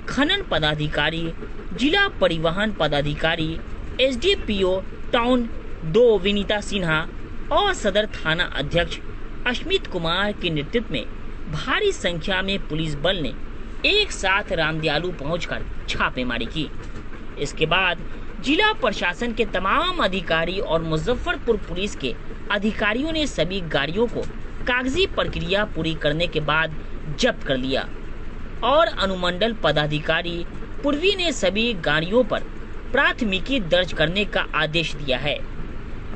खनन पदाधिकारी, जिला परिवहन पदाधिकारी, SDPO टाउन 2 विनीता सिन्हा और सदर थाना अध्यक्ष अश्मित कुमार के नेतृत्व में भारी संख्या में पुलिस बल ने एक साथ रामदयालु पहुंचकर छापेमारी की। इसके बाद जिला प्रशासन के तमाम अधिकारी और मुजफ्फरपुर पुलिस के अधिकारियों ने सभी गाड़ियों को कागजी प्रक्रिया पूरी करने के बाद जब्त कर लिया और अनुमंडल पदाधिकारी पूर्वी ने सभी गाड़ियों पर प्राथमिकी दर्ज करने का आदेश दिया है।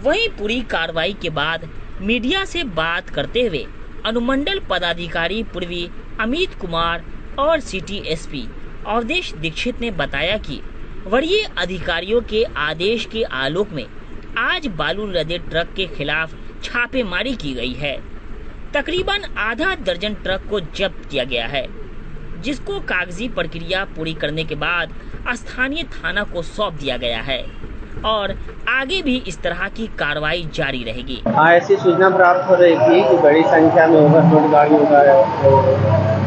वहीं पूरी कार्रवाई के बाद मीडिया से बात करते हुए अनुमंडल पदाधिकारी पूर्वी अमित कुमार और सिटी एसपी अवधेश दीक्षित ने बताया कि वरीय अधिकारियों के आदेश के आलोक में आज बालू लदे ट्रक के खिलाफ छापेमारी की गई है। तकरीबन आधा दर्जन ट्रक को जब्त किया गया है, जिसको कागजी प्रक्रिया पूरी करने के बाद स्थानीय थाना को सौंप दिया गया है और आगे भी इस तरह की कार्रवाई जारी रहेगी। हाँ, ऐसी सूचना प्राप्त हो रही थी कि बड़ी संख्या में ओवरलोड गाड़ियों का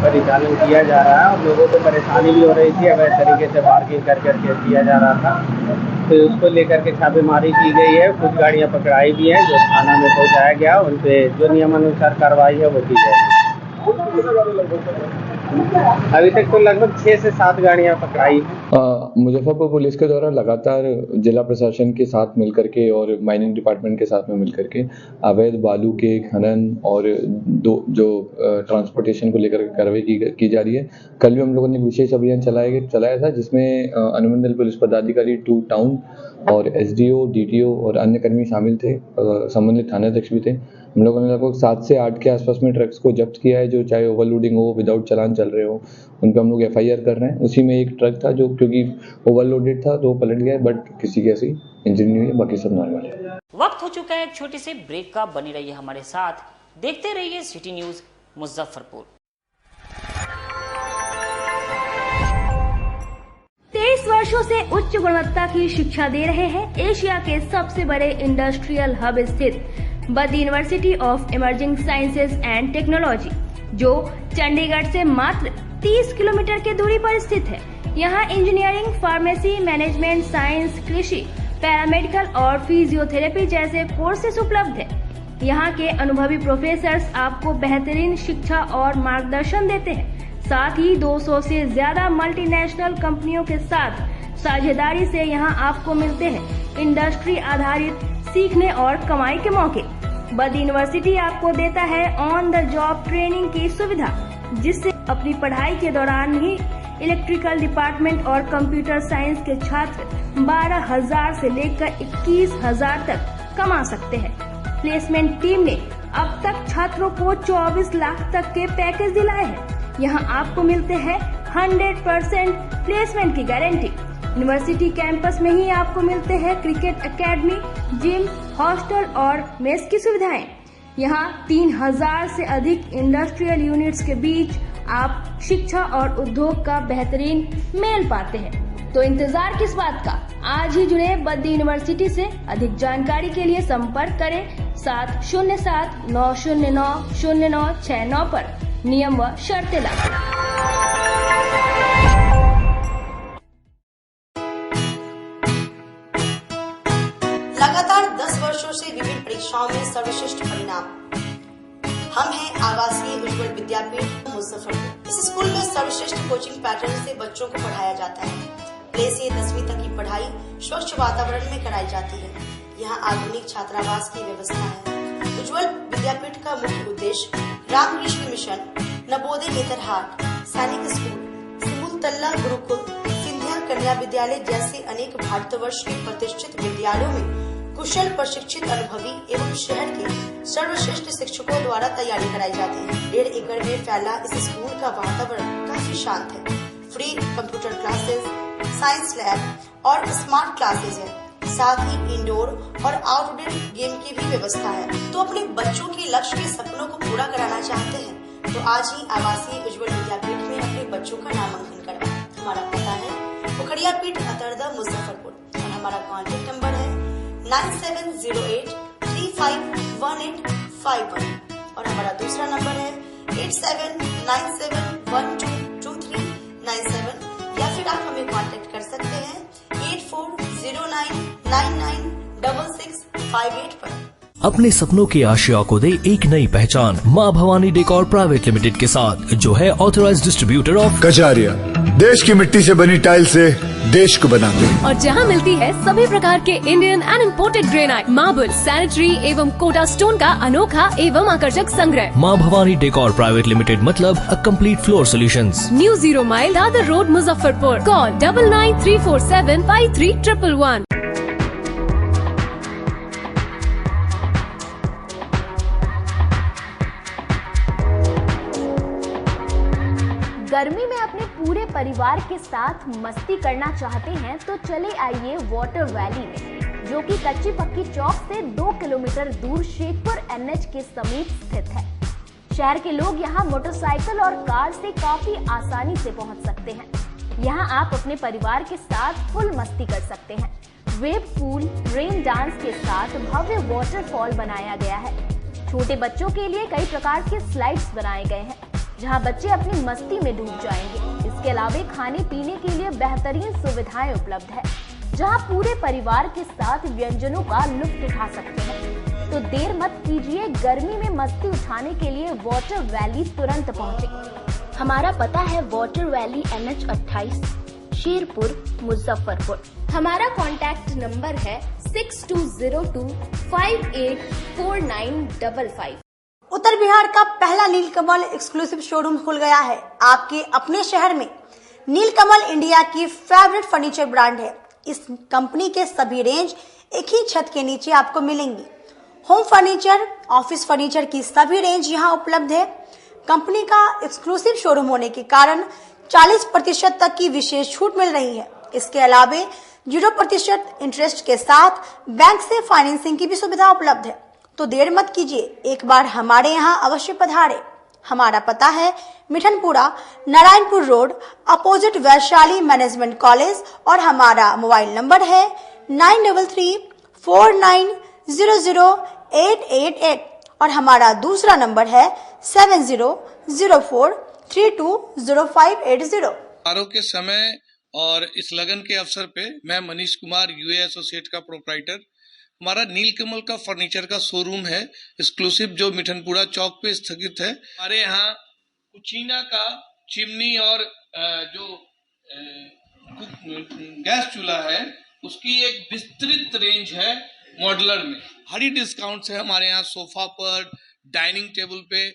परिचालन किया जा रहा है और लोगों को परेशानी भी हो रही थी। अवैध तरीके से पार्किंग कर करके किया जा रहा था, तो उसको लेकर के छापेमारी की गई है। कुछ गाड़ियां पकड़ाई भी हैं जो थाना में पहुंचाया गया, उन पे जो नियमानुसार कार्रवाई है वो की जाएगी। अभी तक तो लगभग 6 से 7 गाड़ियां पकड़ाई हैं। मुजफ्फरपुर पुलिस के द्वारा लगातार जिला प्रशासन के साथ मिलकर के और माइनिंग डिपार्टमेंट के साथ में मिलकर के अवैध बालू के खनन और जो ट्रांसपोर्टेशन को लेकर कार्रवाई की जा रही है। कल भी हम लोगों ने विशेष अभियान चलाया था, जिसमें अनुमंडल पुलिस पदाधिकारी 2 टाउन और एसडीओ, डीटीओ और अन्य कर्मी शामिल थे, संबंधित थानाध्यक्ष भी थे। हम लोगों ने लगभग 7 से 8 के आसपास में ट्रक्स को जब्त किया है, जो चाहे ओवरलोडिंग हो, विदाउट चालान चल रहे हो, उन पर हम लोग एफआईआर कर रहे हैं। उसी में एक ट्रक था जो क्योंकि ओवरलोडेड था तो पलट गया, बट किसी की ऐसी इंजरी नहीं हुई, बाकी सब नॉर्मल है। वक्त हो चुका है एक छोटे से ब्रेक का। बनी रहिए हमारे साथ, देखते रहिए सिटी न्यूज मुजफ्फरपुर। 23 वर्षों से उच्च गुणवत्ता की शिक्षा दे रहे हैं एशिया के सबसे बड़े इंडस्ट्रियल हब स्थित Badr university of emerging sciences and technology, जो चंडीगढ़ से मात्र 30 किलोमीटर की दूरी पर स्थित है। यहाँ इंजीनियरिंग, फार्मेसी, मैनेजमेंट, साइंस, कृषि, पैरामेडिकल और फिजियोथेरेपी जैसे कोर्सेज उपलब्ध है। यहाँ के अनुभवी प्रोफेसर्स आपको बेहतरीन शिक्षा और मार्गदर्शन देते हैं। साथ ही 200 से ज्यादा मल्टीनेशनल कंपनियों के साथ साझेदारी से यहाँ आपको मिलते हैं इंडस्ट्री आधारित सीखने और कमाई के मौके। बद्र यूनिवर्सिटी आपको देता है ऑन द जॉब ट्रेनिंग की सुविधा, जिससे अपनी पढ़ाई के दौरान ही इलेक्ट्रिकल डिपार्टमेंट और कंप्यूटर साइंस के छात्र 12,000 से लेकर 21,000 तक कमा सकते हैं। प्लेसमेंट टीम ने अब तक छात्रों को 24 लाख तक के पैकेज दिलाए हैं। यहाँ आपको मिलते हैं 100% प्लेसमेंट की गारंटी। यूनिवर्सिटी कैंपस में ही आपको मिलते हैं क्रिकेट एकेडमी, जिम, हॉस्टल और मेस की सुविधाएं। यहाँ 3,000 से अधिक इंडस्ट्रियल यूनिट्स के बीच आप शिक्षा और उद्योग का बेहतरीन मेल पाते हैं। तो इंतजार किस बात का, आज ही जुड़े बद्र यूनिवर्सिटी से। अधिक जानकारी के लिए संपर्क करें 707 909 0969 पर। नियम व शर्तें लागू। लगातार 10 वर्षों से विभिन्न परीक्षाओं में सर्वश्रेष्ठ परिणाम। हम हैं आवासीय उज्ज्वल विद्यापीठ मुजफ्फरपुर। इस स्कूल में सर्वश्रेष्ठ कोचिंग पैटर्न से बच्चों को पढ़ाया जाता है। प्ले से 10वीं तक की पढ़ाई स्वच्छ वातावरण में कराई जाती है। यहाँ आधुनिक छात्रावास की व्यवस्था है। उज्ज्वल विद्यापीठ का मुख्य उद्देश्य रामकृष्ण मिशन, नवोदय नेतरहाट, सैनिक स्कूल, सिमुलतल्ला गुरुकुल, सिंधिया कन्या विद्यालय जैसे अनेक भारतवर्ष के प्रतिष्ठित विद्यालयों में कुशल, प्रशिक्षित, अनुभवी एवं शहर के सर्वश्रेष्ठ शिक्षकों द्वारा तैयारी कराई जाती है। 1.5 एकड़ में फैला इस स्कूल का वातावरण काफी शांत है। Free computer classes, science lab और स्मार्ट क्लासेस है। साथ ही इंडोर और आउटडोर गेम की भी व्यवस्था है। तो अपने बच्चों के लक्ष्य के सपनों को पूरा कराना चाहते हैं तो आज ही आवासीय उज्ज्वल विद्यापीठ में अपने बच्चों का नामांकन करवाएं। हमारा पता है पोखरिया पीठ, अतरदा, मुजफ्फरपुर और हमारा कॉन्टेक्ट नंबर है 9708 351851 और हमारा दूसरा नंबर है 8797122397 या फिर आप हमें कांटेक्ट कर सकते हैं 8409996658 पर। अपने सपनों के आशिया को दे एक नई पहचान माँ भवानी डेकोर प्राइवेट लिमिटेड के साथ, जो है ऑथराइज्ड डिस्ट्रीब्यूटर ऑफ कजारिया। देश की मिट्टी से बनी टाइल से देश को बनाते हैं और जहाँ मिलती है सभी प्रकार के Indian and imported granite, marble, sanitary एवं कोटा स्टोन का अनोखा एवं आकर्षक संग्रह। माँ भवानी डेकोर प्राइवेट लिमिटेड मतलब a complete floor solutions. New 0 mile Dadar road, Muzaffarpur. Call 9934753111। गर्मी में अपने पूरे परिवार के साथ मस्ती करना चाहते हैं तो चले आइए वाटर वैली में, जो कि कच्ची पक्की चौक से 2 किलोमीटर दूर शेखपुर NH के समीप स्थित है। शहर के लोग यहाँ मोटरसाइकिल और कार से काफी आसानी से पहुँच सकते हैं। यहाँ आप अपने परिवार के साथ फुल मस्ती कर सकते हैं। वेव पूल, रेन डांस के साथ भव्य वाटरफॉल बनाया गया है। छोटे बच्चों के लिए कई प्रकार के स्लाइड्स बनाए गए हैं, जहां बच्चे अपनी मस्ती में डूब जाएंगे। इसके अलावा खाने पीने के लिए बेहतरीन सुविधाएं उपलब्ध है, जहां पूरे परिवार के साथ व्यंजनों का लुत्फ उठा सकते हैं। तो देर मत कीजिए, गर्मी में मस्ती उठाने के लिए वाटर वैली तुरंत पहुंचे। हमारा पता है water valley NH 28, Sherpur, Muzaffarpur. हमारा कॉन्टैक्ट नंबर है 6202584955। उत्तर बिहार का पहला नीलकमल एक्सक्लूसिव शोरूम खुल गया है आपके अपने शहर में। नीलकमल इंडिया की फेवरेट फर्नीचर ब्रांड है। इस कंपनी के सभी रेंज एक ही छत के नीचे आपको मिलेंगी। होम फर्नीचर, ऑफिस फर्नीचर की सभी रेंज यहाँ उपलब्ध है। कंपनी का एक्सक्लूसिव शोरूम होने के कारण 40% तक की विशेष छूट मिल रही है। इसके अलावा 0% इंटरेस्ट के साथ बैंक से फाइनेंसिंग की भी सुविधा उपलब्ध है। तो देर मत कीजिए, एक बार हमारे यहाँ अवश्य पधारे। हमारा पता है Mithanpura, Narayanpur road, opposite Vaishali management college, और हमारा मोबाइल नंबर है 9334900888 और हमारा दूसरा नंबर है 7004320580। समारोह के समय और इस लगन के अवसर पे मैं मनीष कुमार, UA एसोसिएट का प्रोप्राइटर, हमारा नीलकमल का फर्नीचर का शोरूम है एक्सक्लूसिव, जो मिठनपुरा चौक पे स्थगित है। हमारे यहाँ कुचीना का चिमनी और जो गैस चूल्हा है उसकी एक विस्तृत रेंज है मॉडलर में। भारी डिस्काउंट है हमारे यहाँ सोफा पर, डाइनिंग टेबल पे।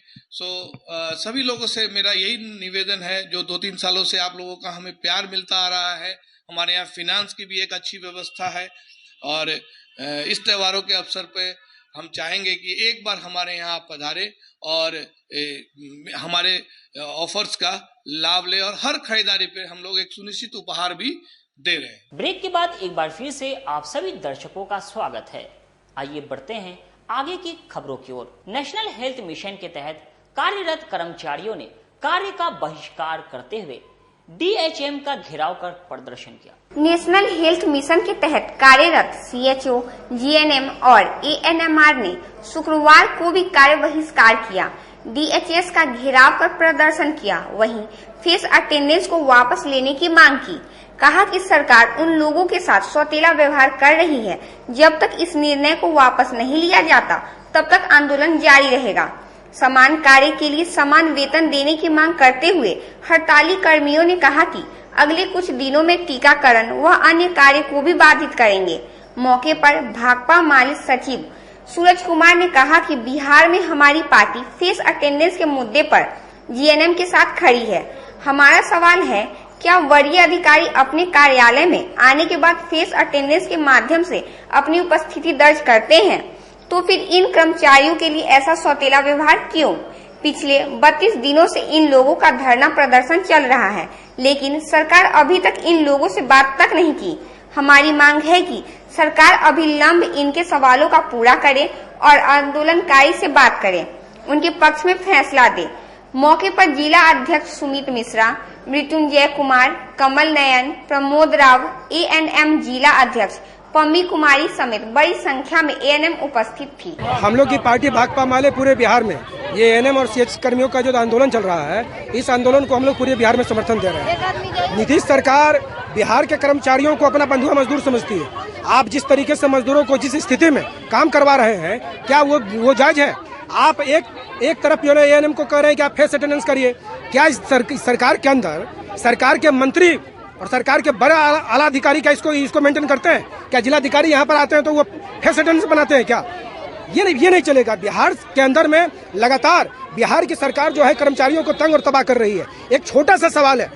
सभी लोगों से मेरा यही निवेदन है, जो 2-3 सालों से आप लोगों का हमें प्यार मिलता आ रहा है। हमारे यहाँ फिनांस की भी एक अच्छी व्यवस्था है और इस त्योहारों के अवसर पे हम चाहेंगे कि एक बार हमारे यहाँ पधारे और हमारे ऑफर्स का लाभ ले और हर खरीदारी पे हम लोग एक सुनिश्चित उपहार भी दे रहे हैं। ब्रेक के बाद एक बार फिर से आप सभी दर्शकों का स्वागत है। आइए बढ़ते हैं आगे की खबरों की ओर। नेशनल हेल्थ मिशन के तहत कार्यरत कर्मचारियों ने कार्य का बहिष्कार करते हुए DHM का घेराव कर प्रदर्शन किया। नेशनल हेल्थ मिशन के तहत कार्यरत CHO, GNM और ANMR ने शुक्रवार को भी कार्य बहिष्कार किया। DHS का घेराव कर प्रदर्शन किया। वहीं फेस अटेंडेंस को वापस लेने की मांग की। कहा कि सरकार उन लोगों के साथ सौतेला व्यवहार कर रही है। जब तक इस निर्णय को वापस नहीं लिया जाता तब तक आंदोलन जारी रहेगा। समान कार्य के लिए समान वेतन देने की मांग करते हुए हड़ताली कर्मियों ने कहा कि अगले कुछ दिनों में टीकाकरण व अन्य कार्य को भी बाधित करेंगे। मौके पर भाकपा माली सचिव सूरज कुमार ने कहा कि बिहार में हमारी पार्टी फेस अटेंडेंस के मुद्दे पर GNM के साथ खड़ी है। हमारा सवाल है, क्या वरीय अधिकारी अपने कार्यालय में आने के बाद फेस अटेंडेंस के माध्यम से अपनी उपस्थिति दर्ज करते हैं? तो फिर इन कर्मचारियों के लिए ऐसा सौतेला व्यवहार क्यों? पिछले 32 दिनों से इन लोगों का धरना प्रदर्शन चल रहा है, लेकिन सरकार अभी तक इन लोगों से बात तक नहीं की। हमारी मांग है कि सरकार अभिलंब इनके सवालों का पूरा करे और आंदोलनकारी से बात करे, उनके पक्ष में फैसला दे। मौके पर जिला अध्यक्ष सुमित मिश्रा, मृत्युंजय कुमार, कमल नयन, प्रमोद राव, ANM जिला अध्यक्ष पम्मी कुमारी समेत बड़ी संख्या में ANM उपस्थित थी। हम लोग की पार्टी भाकपा माले पूरे बिहार में ये ANM और CH कर्मियों का जो आंदोलन चल रहा है, इस आंदोलन को हम लोग पूरे बिहार में समर्थन दे रहे हैं। नीतीश सरकार बिहार के कर्मचारियों को अपना बंधुआ मजदूर समझती है। आप जिस तरीके से मजदूरों को जिस स्थिति में काम करवा रहे हैं, क्या वो जायज है? आप एक तरफ जो है ANM को कह रहे हैं कि आप फेस अटेंडेंस करिए। क्या इस सरकार के अंदर सरकार के मंत्री और सरकार के बड़े आला अधिकारी क्या इसको मेंटेन करते हैं? क्या जिलाधिकारी यहाँ पर आते हैं तो वो फेस अटेंडेंस बनाते हैं क्या? ये नहीं चलेगा। बिहार के अंदर में लगातार बिहार की सरकार जो है कर्मचारियों को तंग और तबाह कर रही है। एक छोटा सा सवाल है,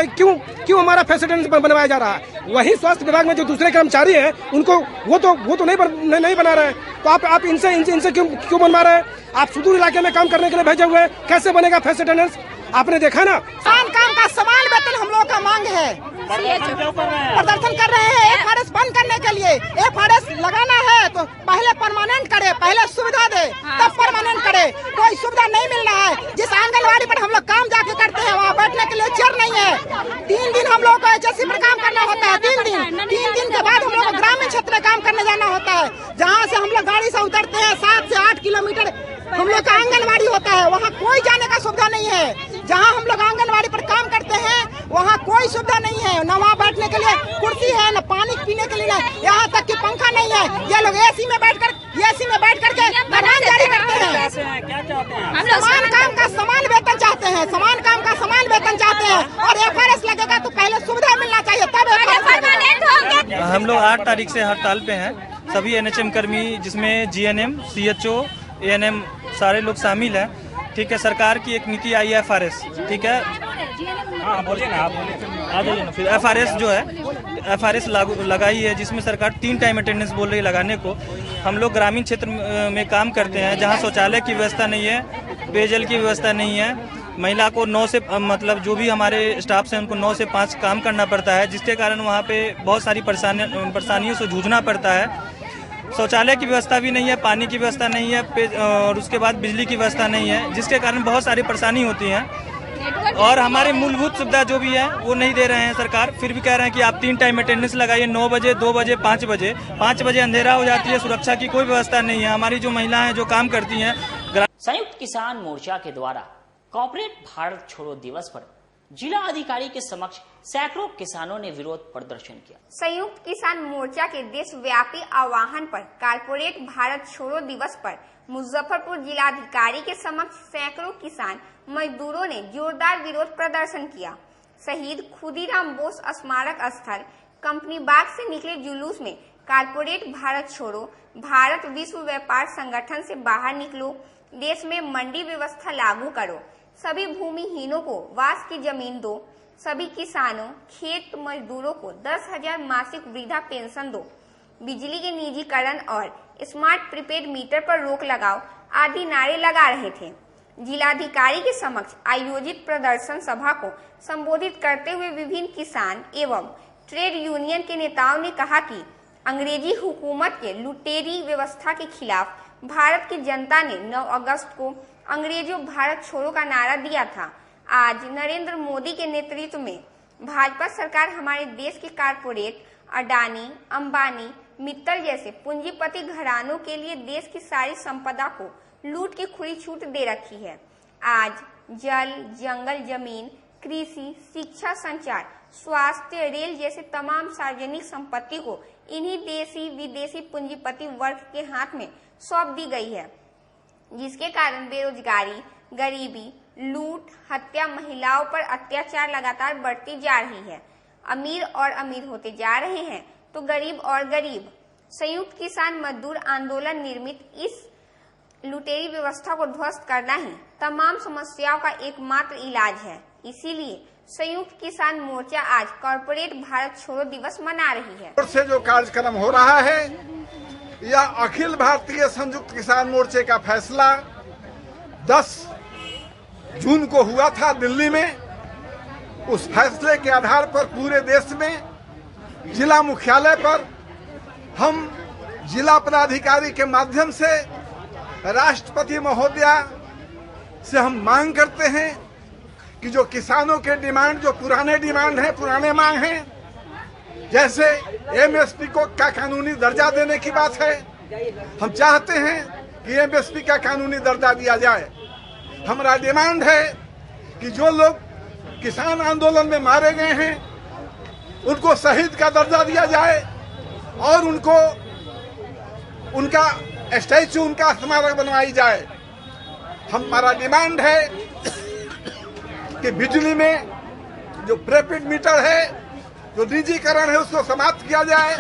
क्यों हमारा फेस अटेंडेंस बनवाया जा रहा है? वही स्वास्थ्य विभाग में जो दूसरे कर्मचारी हैं उनको वो तो नहीं बना रहे हैं, तो आप इनसे क्यों बनवा रहे हैं? आप सुदूर इलाके में काम करने के लिए भेजे हुए हैं, कैसे बनेगा फेस अटेंडेंस? आपने देखा ना, समान काम का समान वेतन हम लोगों का मांग है। प्रदर्शन कर रहे हैं FRS बंद करने के लिए। FRS लगाना है तो पहले परमानेंट करे, पहले सुविधा दे तब परमानेंट करे। कोई सुविधा नहीं मिल रहा है। जिस आंगनबाड़ी पर हम लोग काम जाके करते हैं वहाँ बैठने के लिए चेयर नहीं है। 3 दिन हम लोग को HSC पर काम करना होता है। 3 दिन के बाद हम लोग को ग्रामीण क्षेत्र में काम करने जाना होता है, जहाँ से हम लोग गाड़ी से उतरते हैं। 7 से 8 किलोमीटर हम लोग का आंगनबाड़ी होता है, वहाँ कोई जाने का सुविधा नहीं है। जहाँ हम लोग आंगनबाड़ी पर काम करते हैं वहाँ कोई सुविधा नहीं है, न वहाँ बैठने के लिए कुर्सी है, न पानी पीने के लिए, यहाँ तक कि पंखा नहीं है। ये लोग एसी में बैठ करके मैदान जारी करते हैं। समान काम का समान वेतन चाहते हैं, समान काम का समान वेतन चाहते हैं। और FRS लगेगा तो पहले सुविधा मिलना चाहिए तब FRS। हम लोग 8 तारीख से हड़ताल पे हैं। सभी NHM कर्मी जिसमें GNM, CHO, ANM सारे लोग शामिल हैं। ठीक है, सरकार की एक नीति आई है FRS, ठीक है। हाँ बोलिए ना, आप आ जाइए ना। फिर FRS जो है FRS लगाई है, जिसमें सरकार 3 टाइम अटेंडेंस बोल रही है लगाने को। हम लोग ग्रामीण क्षेत्र में काम करते हैं, जहाँ शौचालय की व्यवस्था नहीं है, पेयजल की व्यवस्था नहीं है। महिला को 9 से मतलब जो भी हमारे स्टाफ से उनको 9 से 5 काम करना पड़ता है, जिसके कारण वहाँ पे बहुत सारी परेशानियों से जूझना पड़ता है। शौचालय की व्यवस्था भी नहीं है, पानी की व्यवस्था नहीं है, और उसके बाद बिजली की व्यवस्था नहीं है, जिसके कारण बहुत सारी परेशानी होती है। और हमारे मूलभूत सुविधा जो भी है वो नहीं दे रहे हैं सरकार। फिर भी कह रहे हैं कि आप 3 टाइम अटेंडेंस लगाइए, 9 बजे, 2 बजे, 5 बजे। 5 बजे अंधेरा हो जाती है, सुरक्षा की कोई व्यवस्था नहीं है। हमारी जो महिलाएं जो काम करती हैं। संयुक्त किसान मोर्चा के द्वारा कॉर्पोरेट भारत छोड़ो दिवस पर जिला अधिकारी के समक्ष सैकड़ों किसानों ने विरोध प्रदर्शन किया। संयुक्त किसान मोर्चा के देशव्यापी आह्वान पर कॉर्पोरेट भारत छोड़ो दिवस पर मुजफ्फरपुर जिलाधिकारी के समक्ष सैकड़ों किसान मजदूरों ने जोरदार विरोध प्रदर्शन किया। शहीद खुदीराम बोस स्मारक स्थल कंपनी बाग से निकले जुलूस में कॉर्पोरेट भारत छोड़ो, भारत विश्व व्यापार संगठन से बाहर निकलो, देश में मंडी व्यवस्था लागू करो, सभी भूमिहीनों को वास की जमीन दो, सभी किसानों खेत मजदूरों को 10,000 मासिक वृद्धा पेंशन दो, बिजली के निजीकरण और स्मार्ट प्रीपेड मीटर पर रोक लगाओ आदि नारे लगा रहे थे। जिलाधिकारी के समक्ष आयोजित प्रदर्शन सभा को संबोधित करते हुए विभिन्न किसान एवं ट्रेड यूनियन के नेताओं ने कहा कि अंग्रेजी हुकूमत के लुटेरी व्यवस्था के खिलाफ भारत की जनता ने 9 अगस्त को अंग्रेजों भारत छोड़ो का नारा दिया था। आज नरेंद्र मोदी के नेतृत्व में भाजपा सरकार हमारे देश के कारपोरेट अडानी, अंबानी, मित्तल जैसे पूंजीपति घरानों के लिए देश की सारी संपदा को लूट की खुली छूट दे रखी है। आज जल, जंगल, जमीन, कृषि, शिक्षा, संचार, स्वास्थ्य, रेल जैसे तमाम सार्वजनिक संपत्ति को इन्हीं देशी विदेशी पूंजीपति वर्ग के हाथ में सौंप दी गई है, जिसके कारण बेरोजगारी, गरीबी, लूट, हत्या, महिलाओं पर अत्याचार लगातार बढ़ती जा रही है। अमीर और अमीर होते जा रहे हैं तो गरीब और गरीब। संयुक्त किसान मजदूर आंदोलन निर्मित इस लुटेरी व्यवस्था को ध्वस्त करना ही तमाम समस्याओं का एकमात्र इलाज है। इसीलिए संयुक्त किसान मोर्चा आज कॉर्पोरेट भारत छोड़ो दिवस मना रही है। से जो कार्यक्रम हो रहा है यह अखिल भारतीय संयुक्त किसान मोर्चे का फैसला 10 जून को हुआ था दिल्ली में। उस फैसले के आधार पर पूरे देश में जिला मुख्यालय पर हम जिला पदाधिकारी के माध्यम से राष्ट्रपति महोदया से हम मांग करते हैं कि जो किसानों के डिमांड, जो पुराने डिमांड हैं, पुराने मांग हैं, जैसे एमएसपी को का कानूनी दर्जा देने की बात है, हम चाहते हैं कि एमएसपी का कानूनी दर्जा दिया जाए। हमारा डिमांड है कि जो लोग किसान आंदोलन में मारे गए हैं उनको शहीद का दर्जा दिया जाए और उनको उनका स्टैचू, उनका स्मारक बनवाई जाए। हमारा डिमांड है कि बिजली में जो प्रीपेड मीटर है, जो निजीकरण है, उसको समाप्त किया जाए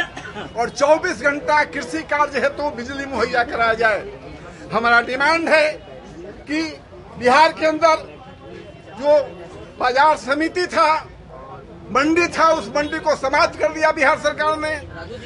और 24 घंटा कृषि कार्य हेतु तो बिजली मुहैया कराया जाए। हमारा डिमांड है कि बिहार के अंदर जो बाजार समिति था, मंडी था, उस मंडी को समाप्त कर दिया बिहार सरकार ने।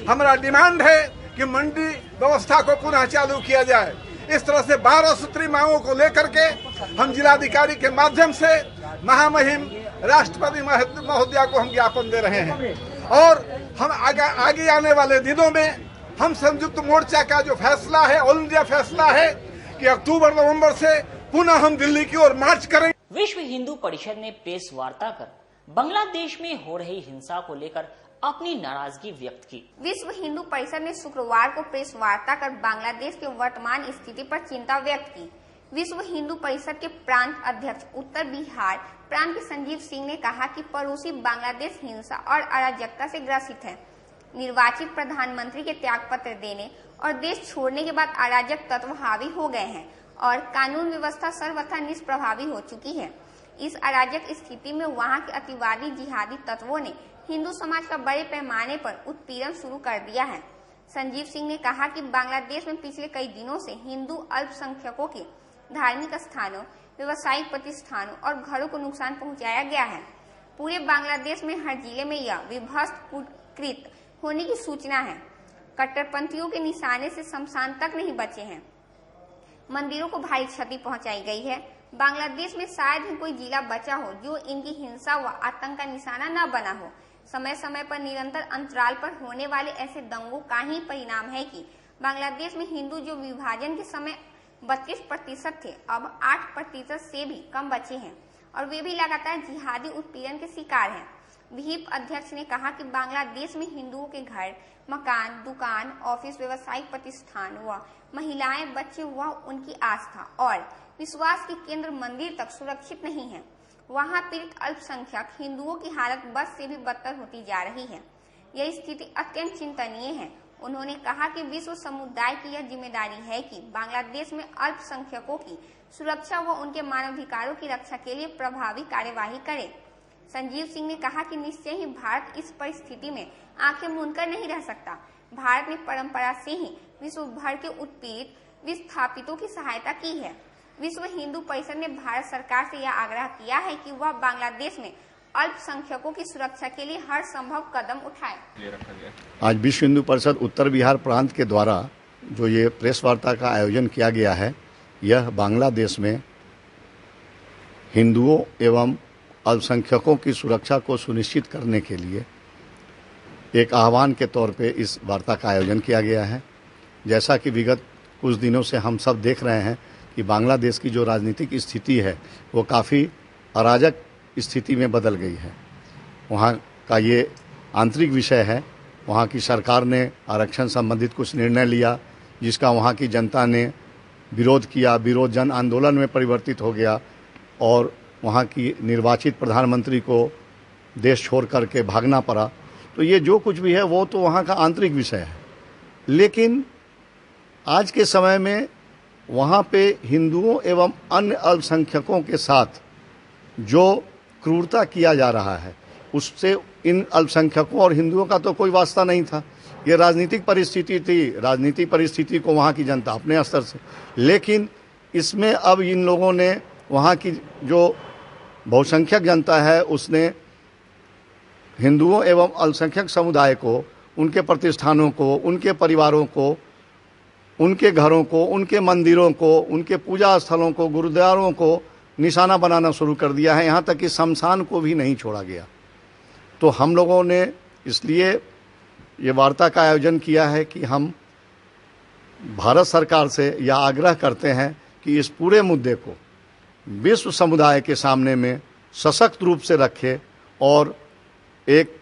हमारा डिमांड है कि मंडी व्यवस्था को पुनः चालू किया जाए। इस तरह से 12 सूत्री मांगों को लेकर के हम जिलाधिकारी के माध्यम से महामहिम राष्ट्रपति महोदया को हम ज्ञापन दे रहे हैं। और हम आगे आने वाले दिनों में हम संयुक्त मोर्चा का जो फैसला है, ऑल इंडिया फैसला है कि अक्टूबर नवंबर से पुनः हम दिल्ली की ओर मार्च करेंगे। विश्व हिंदू परिषद ने प्रेस वार्ता कर बांग्लादेश में हो रही हिंसा को लेकर अपनी नाराजगी व्यक्त की। विश्व हिंदू परिषद ने शुक्रवार को प्रेस वार्ता कर बांग्लादेश की वर्तमान स्थिति पर चिंता व्यक्त की। विश्व हिंदू परिषद के प्रांत अध्यक्ष उत्तर बिहार प्रांत के संजीव सिंह ने कहा कि पड़ोसी बांग्लादेश हिंसा और अराजकता से ग्रसित है। निर्वाचित प्रधानमंत्री के त्यागपत्र देने और देश छोड़ने के बाद अराजक तत्व हावी हो गए हैं और कानून व्यवस्था सर्वथा निष्प्रभावी हो चुकी है। इस अराजक स्थिति में वहां के अतिवादी जिहादी तत्वों ने हिंदू समाज का बड़े पैमाने पर उत्पीड़न शुरू कर दिया है। संजीव सिंह ने कहा कि बांग्लादेश में पिछले कई दिनों से हिंदू अल्पसंख्यकों के धार्मिक स्थानों, व्यवसायिक प्रतिष्ठानों और घरों को नुकसान पहुंचाया गया है। पूरे बांग्लादेश में हर जिले में यह विभत्स कुकृत्य होने की सूचना है। कट्टरपंथियों के निशाने से शमशान तक नहीं बचे हैं। मंदिरों को भारी क्षति पहुंचाई गई है। बांग्लादेश में शायद ही कोई जिला बचा हो जो इनकी हिंसा व आतंक का निशाना न बना हो। समय समय पर निरंतर अंतराल पर होने वाले ऐसे दंगों का ही परिणाम है कि बांग्लादेश में हिंदू जो विभाजन के समय 32% थे, अब 8% से भी कम बचे हैं और वे भी लगातार जिहादी उत्पीड़न के शिकार हैं। विहिप अध्यक्ष ने कहा कि बांग्लादेश में हिंदुओं के घर, मकान, दुकान, ऑफिस, व्यावसायिक प्रतिष्ठान व महिलाएं, बच्चे व उनकी आस्था और विश्वास के केंद्र मंदिर तक सुरक्षित नहीं है। वहां पीड़ित अल्पसंख्यक हिंदुओं की हालत बद से भी बदतर होती जा रही है। यह स्थिति अत्यंत चिंतनीय है। उन्होंने कहा कि विश्व समुदाय की यह जिम्मेदारी है कि बांग्लादेश में अल्पसंख्यकों की सुरक्षा व उनके मानवाधिकारों की रक्षा के लिए प्रभावी कार्यवाही करे। संजीव सिंह ने कहा कि निश्चय ही भारत इस परिस्थिति में आंखें मूंदकर नहीं रह सकता। भारत ने परंपरा से ही विश्व भर के उत्पीड़ित विस्थापितों की सहायता की है। विश्व हिंदू परिषद ने भारत सरकार से यह आग्रह किया है कि वह बांग्लादेश में अल्पसंख्यकों की सुरक्षा के लिए हर संभव कदम उठाए। आज विश्व हिंदू परिषद उत्तर बिहार प्रांत के द्वारा जो ये प्रेस वार्ता का आयोजन किया गया है, यह बांग्लादेश में हिंदुओं एवं अल्पसंख्यकों की सुरक्षा को सुनिश्चित करने के लिए एक आह्वान के तौर पे इस वार्ता का आयोजन किया गया है। जैसा कि विगत कुछ दिनों से हम सब देख रहे हैं कि बांग्लादेश की जो राजनीतिक स्थिति है वो काफ़ी अराजक स्थिति में बदल गई है। वहाँ का ये आंतरिक विषय है। वहाँ की सरकार ने आरक्षण संबंधित कुछ निर्णय लिया जिसका वहाँ की जनता ने विरोध किया। विरोध जन आंदोलन में परिवर्तित हो गया और वहाँ की निर्वाचित प्रधानमंत्री को देश छोड़ करके भागना पड़ा। तो ये जो कुछ भी है वो तो वहाँ का आंतरिक विषय है। लेकिन आज के समय में वहाँ पे हिंदुओं एवं अन्य अल्पसंख्यकों के साथ जो क्रूरता किया जा रहा है उससे इन अल्पसंख्यकों और हिंदुओं का तो कोई वास्ता नहीं था। ये राजनीतिक परिस्थिति थी। राजनीतिक परिस्थिति को वहाँ की जनता अपने स्तर से, लेकिन इसमें अब इन लोगों ने वहाँ की जो बहुसंख्यक जनता है उसने हिंदुओं एवं अल्पसंख्यक समुदाय को, उनके प्रतिष्ठानों को, उनके परिवारों को, उनके घरों को, उनके मंदिरों को, उनके पूजा स्थलों को, गुरुद्वारों को निशाना बनाना शुरू कर दिया है। यहाँ तक कि शमशान को भी नहीं छोड़ा गया। तो हम लोगों ने इसलिए ये वार्ता का आयोजन किया है कि हम भारत सरकार से यह आग्रह करते हैं कि इस पूरे मुद्दे को विश्व समुदाय के सामने में सशक्त रूप से रखे और एक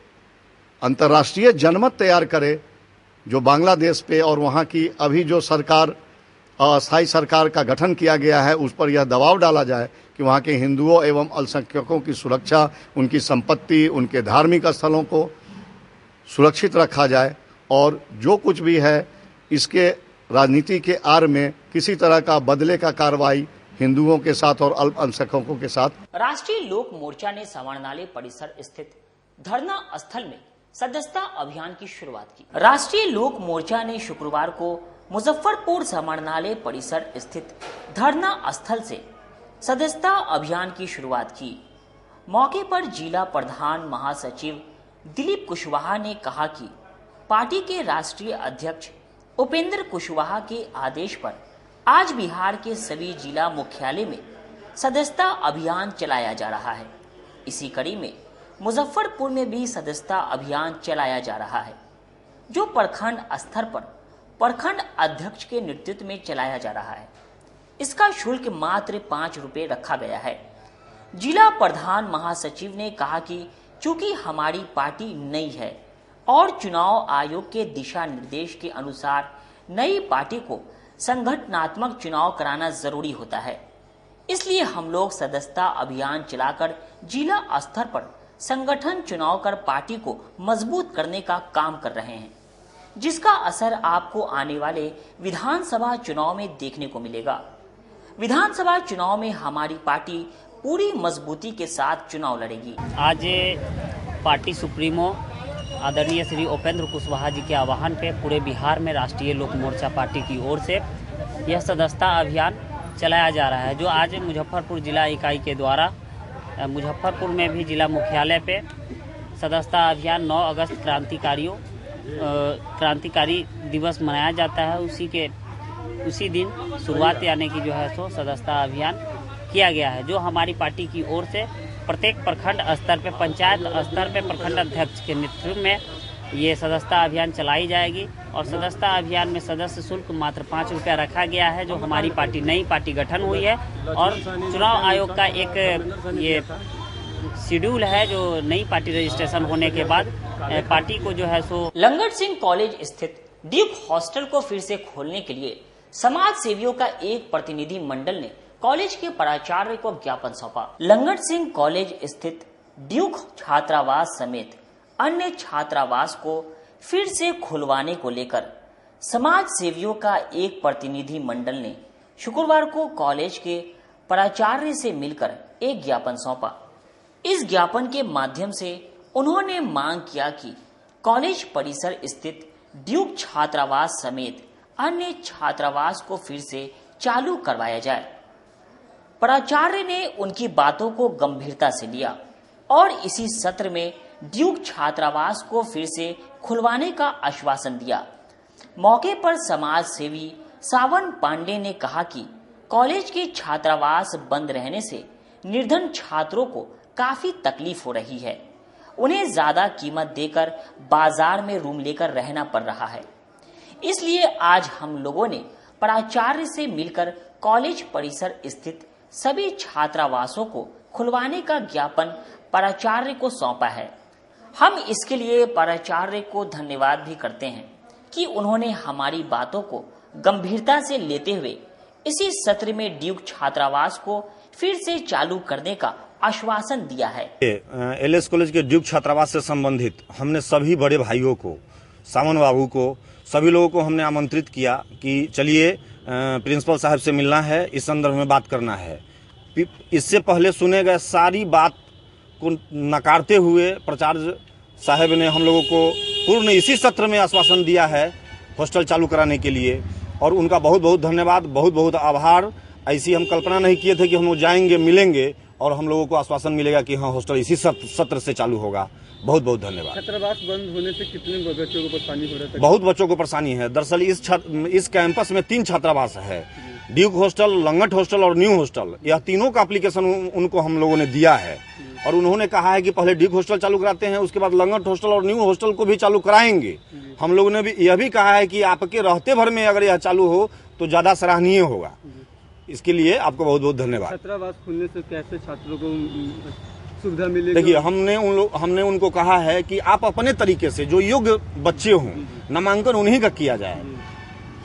अंतर्राष्ट्रीय जनमत तैयार करे जो बांग्लादेश पे और वहाँ की अभी जो सरकार, अस्थायी सरकार का गठन किया गया है, उस पर यह दबाव डाला जाए कि वहाँ के हिंदुओं एवं अल्पसंख्यकों की सुरक्षा, उनकी संपत्ति, उनके धार्मिक स्थलों को सुरक्षित रखा जाए और जो कुछ भी है इसके राजनीति के आड़ में किसी तरह का बदले का कार्रवाई हिंदुओं के साथ और अल्पसंख्यकों के साथ। राष्ट्रीय लोक मोर्चा ने समाहरणालय परिसर स्थित धरना स्थल में सदस्यता अभियान की शुरुआत की। राष्ट्रीय लोक मोर्चा ने शुक्रवार को मुजफ्फरपुर समाहरणालय परिसर स्थित धरना स्थल से सदस्यता अभियान की शुरुआत की। मौके पर जिला प्रधान महासचिव दिलीप कुशवाहा ने कहा कि पार्टी के राष्ट्रीय अध्यक्ष उपेंद्र कुशवाहा के आदेश पर आज बिहार के सभी जिला मुख्यालय में सदस्यता अभियान चलाया जा रहा है। इसी कड़ी में मुजफ्फरपुर में भी सदस्यता अभियान चलाया जा रहा है, जो प्रखंड स्तर पर प्रखंड अध्यक्ष के नेतृत्व में चलाया जा रहा है। इसका शुल्क मात्र 5 रुपए रखा गया है। जिला प्रधान महासचिव ने कहा कि चूंकि हमारी पार्टी नई है और चुनाव आयोग के दिशा निर्देश के अनुसार नई पार्टी को संगठनात्मक चुनाव कराना जरूरी होता है, इसलिए हम लोग सदस्यता अभियान चलाकर जिला स्तर पर संगठन चुनाव कर पार्टी को मजबूत करने का काम कर रहे हैं, जिसका असर आपको आने वाले विधानसभा चुनाव में देखने को मिलेगा। विधानसभा चुनाव में हमारी पार्टी पूरी मजबूती के साथ चुनाव लड़ेगी। आज पार्टी सुप्रीमो आदरणीय श्री उपेंद्र कुशवाहा जी के आह्वान पे पूरे बिहार में राष्ट्रीय लोक मोर्चा पार्टी की ओर से यह सदस्यता अभियान चलाया जा रहा है, जो आज मुजफ्फरपुर जिला इकाई के द्वारा मुजफ्फरपुर में भी जिला मुख्यालय पे सदस्यता अभियान 9 अगस्त क्रांतिकारी दिवस मनाया जाता है। उसी दिन शुरुआत यानी कि जो है सो सदस्यता अभियान किया गया है, जो हमारी पार्टी की ओर से प्रत्येक प्रखंड स्तर पे, पंचायत स्तर पे प्रखंड अध्यक्ष के नेतृत्व में ये सदस्यता अभियान चलाई जाएगी। और सदस्यता अभियान में सदस्य शुल्क मात्र 5 रुपया रखा गया है, जो हमारी पार्टी नई पार्टी गठन हुई है और चुनाव आयोग का एक ये शेड्यूल है, जो नई पार्टी रजिस्ट्रेशन होने के बाद पार्टी को जो है सो लंगट सिंह कॉलेज स्थित ड्यूक हॉस्टल को फिर से खोलने के लिए समाज सेवियों का एक प्रतिनिधि मंडल ने कॉलेज के प्राचार्य को ज्ञापन सौंपा। लंगट सिंह कॉलेज स्थित ड्यूक छात्रावास समेत अन्य छात्रावास को फिर से खुलवाने को लेकर समाज सेवियों का एक प्रतिनिधि मंडल ने शुक्रवार को कॉलेज के प्राचार्य से मिलकर एक ज्ञापन सौंपा। इस ज्ञापन के माध्यम से उन्होंने मांग किया कि कॉलेज परिसर स्थित ड्यूक छात्रावास समेत अन्य छात्रावास को फिर से चालू करवाया जाए। प्राचार्य ने उनकी बातों को गंभीरता से लिया और इसी सत्र में ड्यूक छात्रावास को फिर से खुलवाने का आश्वासन दिया। मौके पर समाज सेवी सावन पांडे ने कहा कि कॉलेज के छात्रावास बंद रहने से निर्धन छात्रों को काफी तकलीफ हो रही है। उन्हें ज्यादा कीमत देकर बाजार में रूम लेकर रहना पड़ रहा है। इसलिए आज हम लोगों ने प्राचार्य से मिलकर कॉलेज परिसर स्थित सभी छात्रावासों को खुलवाने का ज्ञापन प्राचार्य को सौंपा है। हम इसके लिए प्राचार्य को धन्यवाद भी करते हैं कि उन्होंने हमारी बातों को गंभीरता से लेते हुए इसी सत्र में ड्यूक छात्रावास को फिर से चालू करने का आश्वासन दिया है। एलएस कॉलेज के ड्यूक छात्रावास से संबंधित हमने सभी बड़े भाइयों को, सावन बाबू को, सभी लोगों को हमने आमंत्रित किया कि चलिए प्रिंसिपल साहब से मिलना है, इस संदर्भ में बात करना है। इससे पहले सुने गए सारी बात को नकारते हुए प्राचार्य साहब ने हम लोगों को पूर्ण इसी सत्र में आश्वासन दिया है हॉस्टल चालू कराने के लिए, और उनका बहुत बहुत धन्यवाद, बहुत बहुत आभार। ऐसी हम कल्पना नहीं किए थे कि हम लोग जाएंगे, मिलेंगे और हम लोगों को आश्वासन मिलेगा कि हाँ हॉस्टल इसी सत्र से चालू होगा। बहुत बहुत धन्यवाद। छात्रावास बंद होने से कितने बच्चों को परेशानी हो रही है? बहुत बच्चों को परेशानी है। दरअसल इस कैंपस में 3 छात्रावास है, ड्यूक हॉस्टल, लंगट हॉस्टल और न्यू हॉस्टल। यह तीनों का एप्लीकेशन उनको हम लोगों ने दिया है और उन्होंने कहा है कि पहले ड्यूक हॉस्टल चालू कराते हैं, उसके बाद लंगट हॉस्टल और न्यू हॉस्टल को भी चालू कराएंगे। हम लोगों ने भी यह भी कहा है कि आपके रहते भर में अगर यह चालू हो तो ज्यादा सराहनीय होगा। इसके लिए आपको बहुत बहुत धन्यवाद। छात्रावास खुलने से कैसे छात्रों को सुविधा मिलेगी? देखिए, हमने उनको कहा है कि आप अपने तरीके से जो योग्य बच्चे हों, नामांकन उन्हीं का किया जाए।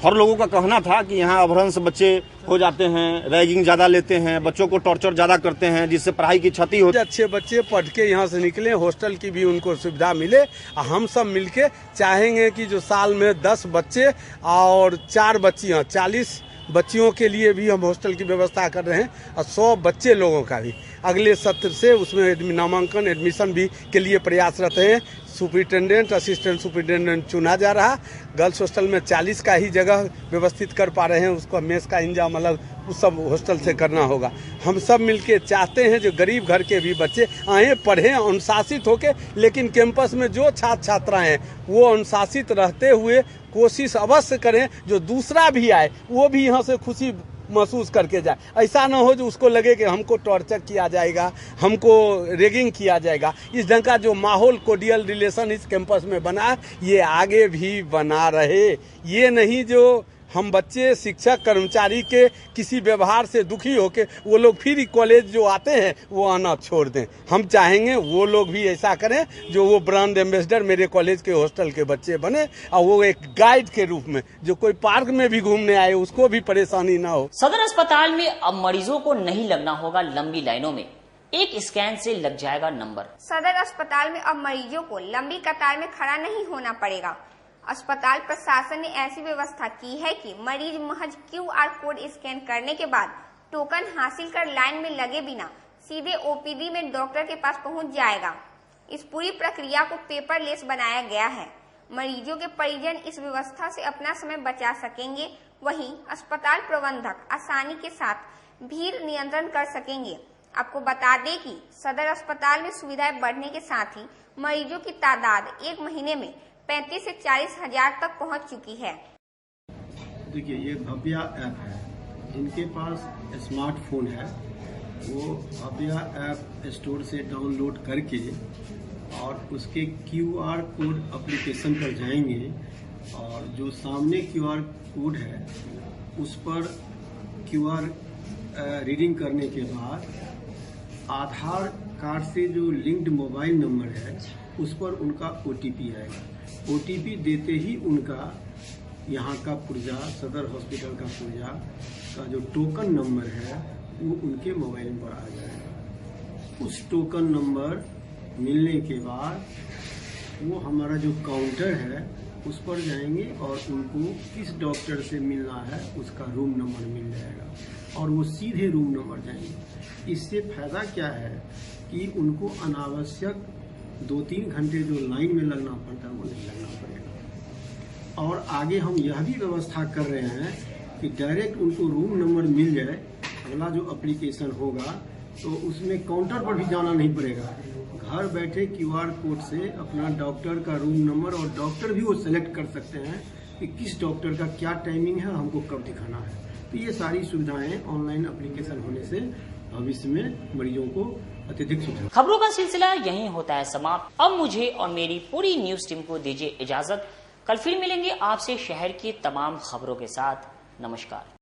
हर लोगों का कहना था कि यहाँ अभ्रंश बच्चे हो जाते हैं, रैगिंग ज्यादा लेते हैं, बच्चों को टॉर्चर ज्यादा करते हैं, जिससे पढ़ाई की क्षति होती है। अच्छे बच्चे पढ़ के यहाँ से निकले, हॉस्टल की भी उनको सुविधा मिले। हम सब मिलके चाहेंगे कि जो साल में 10 बच्चे और 4 बच्चियाँ, 40 बच्चियों के लिए भी हम हॉस्टल की व्यवस्था कर रहे हैं और 100 बच्चे लोगों का भी अगले सत्र से उसमें नामांकन एडमिशन भी के लिए प्रयासरत हैं। सुपरिटेंडेंट, असिस्टेंट सुपरिटेंडेंट चुना जा रहा। गर्ल्स हॉस्टल में 40 का ही जगह व्यवस्थित कर पा रहे हैं, उसको मेस का इंतजाम अलग उस सब हॉस्टल से करना होगा। हम सब मिलके चाहते हैं जो गरीब घर के भी बच्चे आए, पढ़ें अनुशासित होके, लेकिन कैंपस में जो छात्र छात्राएं हैं वो अनुशासित रहते हुए कोशिश अवश्य करें जो दूसरा भी आए वो भी यहाँ से खुशी महसूस करके जाए। ऐसा ना हो जो उसको लगे कि हमको टॉर्चर किया जाएगा, हमको रेगिंग किया जाएगा। इस ढंग का जो माहौल कोडियल रिलेशन इस कैंपस में बना है, ये आगे भी बना रहे। ये नहीं जो हम बच्चे शिक्षक कर्मचारी के किसी व्यवहार से दुखी होके वो लोग फिर कॉलेज जो आते हैं वो आना छोड़ दें। हम चाहेंगे वो लोग भी ऐसा करें जो वो ब्रांड एम्बेसडर मेरे कॉलेज के हॉस्टल के बच्चे बने, और वो एक गाइड के रूप में जो कोई पार्क में भी घूमने आए उसको भी परेशानी ना हो। सदर अस्पताल में अब मरीजों को नहीं लगना होगा लंबी लाइनों में, एक स्कैन से लग जाएगा नंबर। सदर अस्पताल में अब मरीजों को लंबी कतार में खड़ा नहीं होना पड़ेगा। अस्पताल प्रशासन ने ऐसी व्यवस्था की है कि मरीज महज QR कोड स्कैन करने के बाद टोकन हासिल कर लाइन में लगे बिना सीधे OPD में डॉक्टर के पास पहुंच जाएगा। इस पूरी प्रक्रिया को पेपरलेस बनाया गया है। मरीजों के परिजन इस व्यवस्था से अपना समय बचा सकेंगे। वहीं अस्पताल प्रबंधक आसानी के साथ भीड़ नियंत्रण कर सकेंगे। आपको बता दें कि सदर अस्पताल में सुविधाएं बढ़ने के साथ ही मरीजों की तादाद एक महीने में 35 से 40 हजार तक पहुंच चुकी है। देखिए, ये भव्या ऐप है। जिनके पास स्मार्टफोन है वो भव्या ऐप स्टोर से डाउनलोड करके और उसके QR कोड एप्लीकेशन पर जाएंगे और जो सामने QR कोड है उस पर QR रीडिंग करने के बाद आधार कार्ड से जो लिंक्ड मोबाइल नंबर है उस पर उनका OTP आएगा। OTP देते ही उनका यहाँ का पुर्जा, सदर हॉस्पिटल का पुर्जा का जो टोकन नंबर है वो उनके मोबाइल पर आ जाएगा। उस टोकन नंबर मिलने के बाद वो हमारा जो काउंटर है उस पर जाएंगे और उनको किस डॉक्टर से मिलना है उसका रूम नंबर मिल जाएगा और वो सीधे रूम नंबर जाएंगे। इससे फायदा क्या है कि उनको अनावश्यक 2-3 घंटे जो लाइन में लगना पड़ता है वो नहीं लगना पड़ेगा। और आगे हम यह भी व्यवस्था कर रहे हैं कि डायरेक्ट उनको रूम नंबर मिल जाए। अगला जो एप्लीकेशन होगा तो उसमें काउंटर पर भी जाना नहीं पड़ेगा। घर बैठे QR कोड से अपना डॉक्टर का रूम नंबर और डॉक्टर भी वो सेलेक्ट कर सकते हैं कि किस डॉक्टर का क्या टाइमिंग है, हमको कब दिखाना है। तो ये सारी सुविधाएं ऑनलाइन एप्लीकेशन होने से भविष्य में मरीजों को अत्यधिक सुविधा। खबरों का सिलसिला यहीं होता है समाप्त। अब मुझे और मेरी पूरी न्यूज टीम को दीजिए इजाजत। कल फिर मिलेंगे आपसे शहर की तमाम खबरों के साथ। नमस्कार।